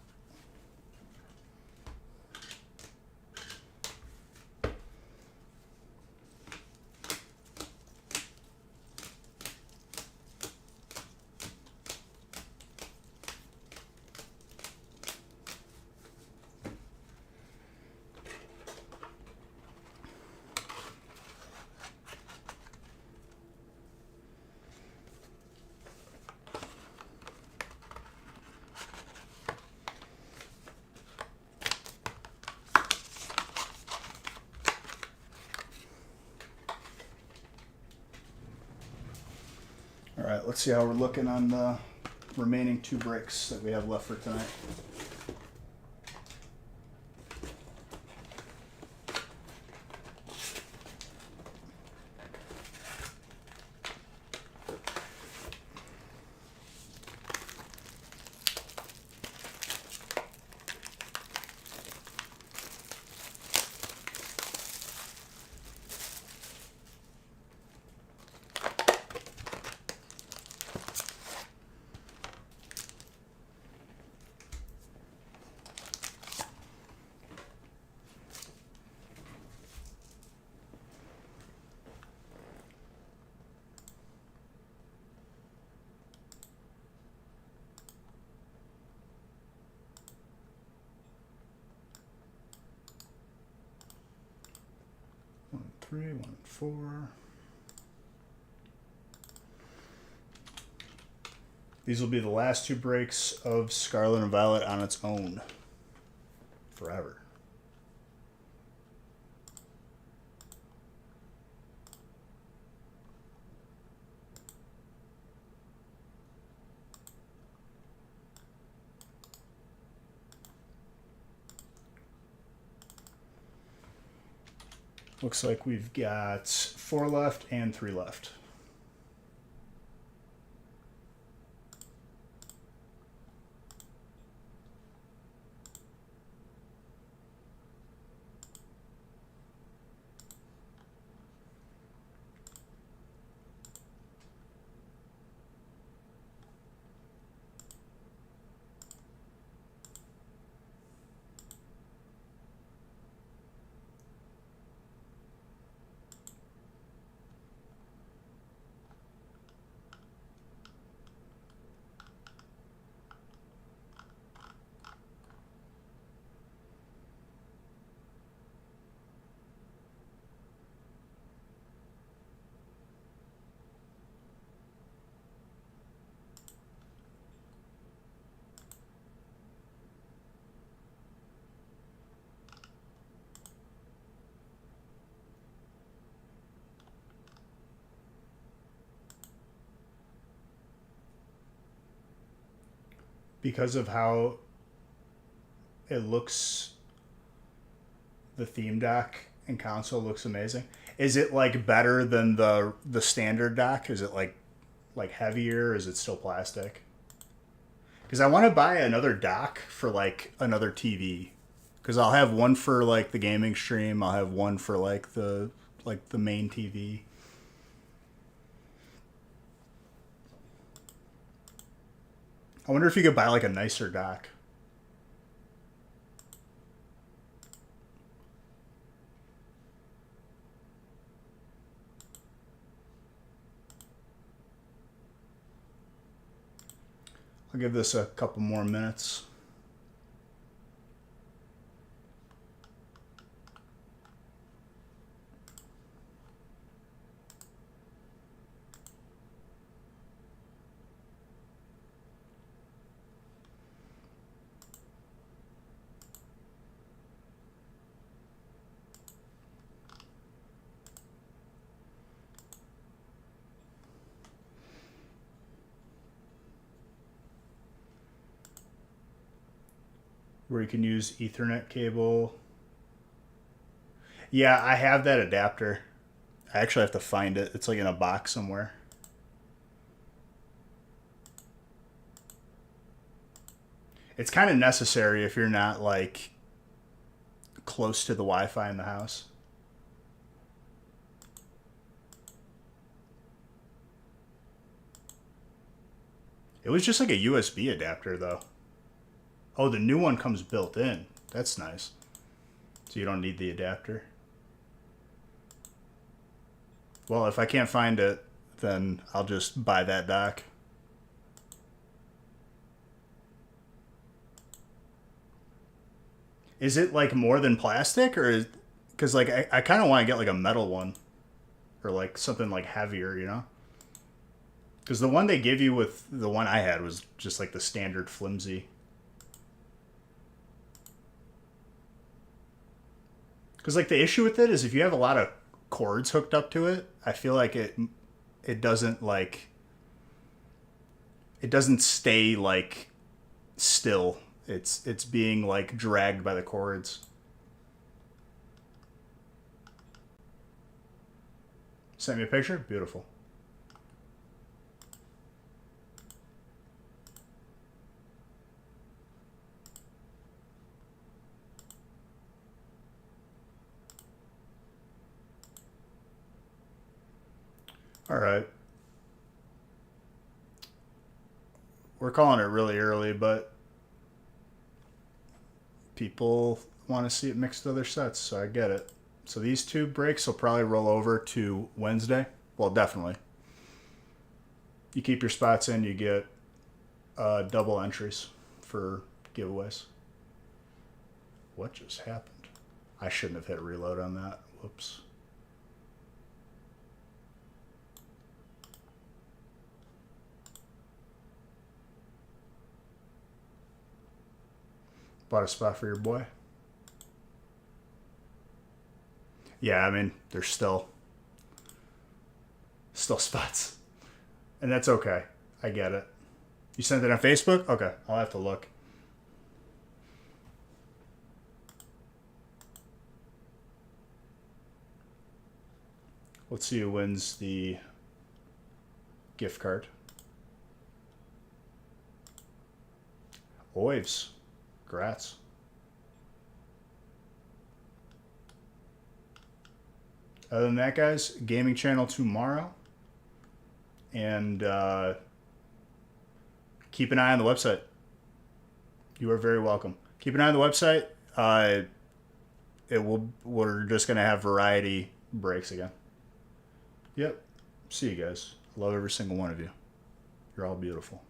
All right, let's see how we're looking on the remaining 2 breaks that we have left for tonight. One, 3, 1, 4. These will be the last 2 breaks of Scarlet and Violet on its own. Forever. Looks like we've got 4 left and 3 left. Because of how it looks, the theme dock and console looks amazing. Is it like better than the standard dock? Is it like heavier? Or is it still plastic? Because I want to buy another dock for like another TV. Because I'll have one for like the gaming stream. I'll have one for like the main TV. I wonder if you could buy like a nicer dock. I'll give this a couple more minutes. Where you can use Ethernet cable. Yeah, I have that adapter. I actually have to find it. It's like in a box somewhere. It's kind of necessary if you're not like close to the Wi-Fi in the house. It was just like a USB adapter though. Oh, the new one comes built in. That's nice. So you don't need the adapter. Well, if I can't find it, then I'll just buy that dock. Is it like more than plastic, or is, because like I kind of want to get like a metal one, or like something like heavier, you know? Because the one they give you with the one I had was just like the standard flimsy. Because like the issue with it is if you have a lot of cords hooked up to it, I feel like it doesn't like it doesn't stay like still. It's being like dragged by the cords. Send me a picture? Beautiful. All right. We're calling it really early, but people want to see it mixed with other sets, so I get it. So these two breaks will probably roll over to Wednesday. Well, definitely. You keep your spots in, you get double entries for giveaways. What just happened? I shouldn't have hit reload on that. Whoops. Bought a spot for your boy. Yeah, I mean, there's still spots. And that's okay. I get it. You sent it on Facebook? Okay, I'll have to look. Let's see who wins the gift card. Oives. Congrats. Other than that, guys, gaming channel tomorrow. And keep an eye on the website. You are very welcome. Keep an eye on the website. We're just going to have variety breaks again. Yep. See you guys. I love every single one of you. You're all beautiful.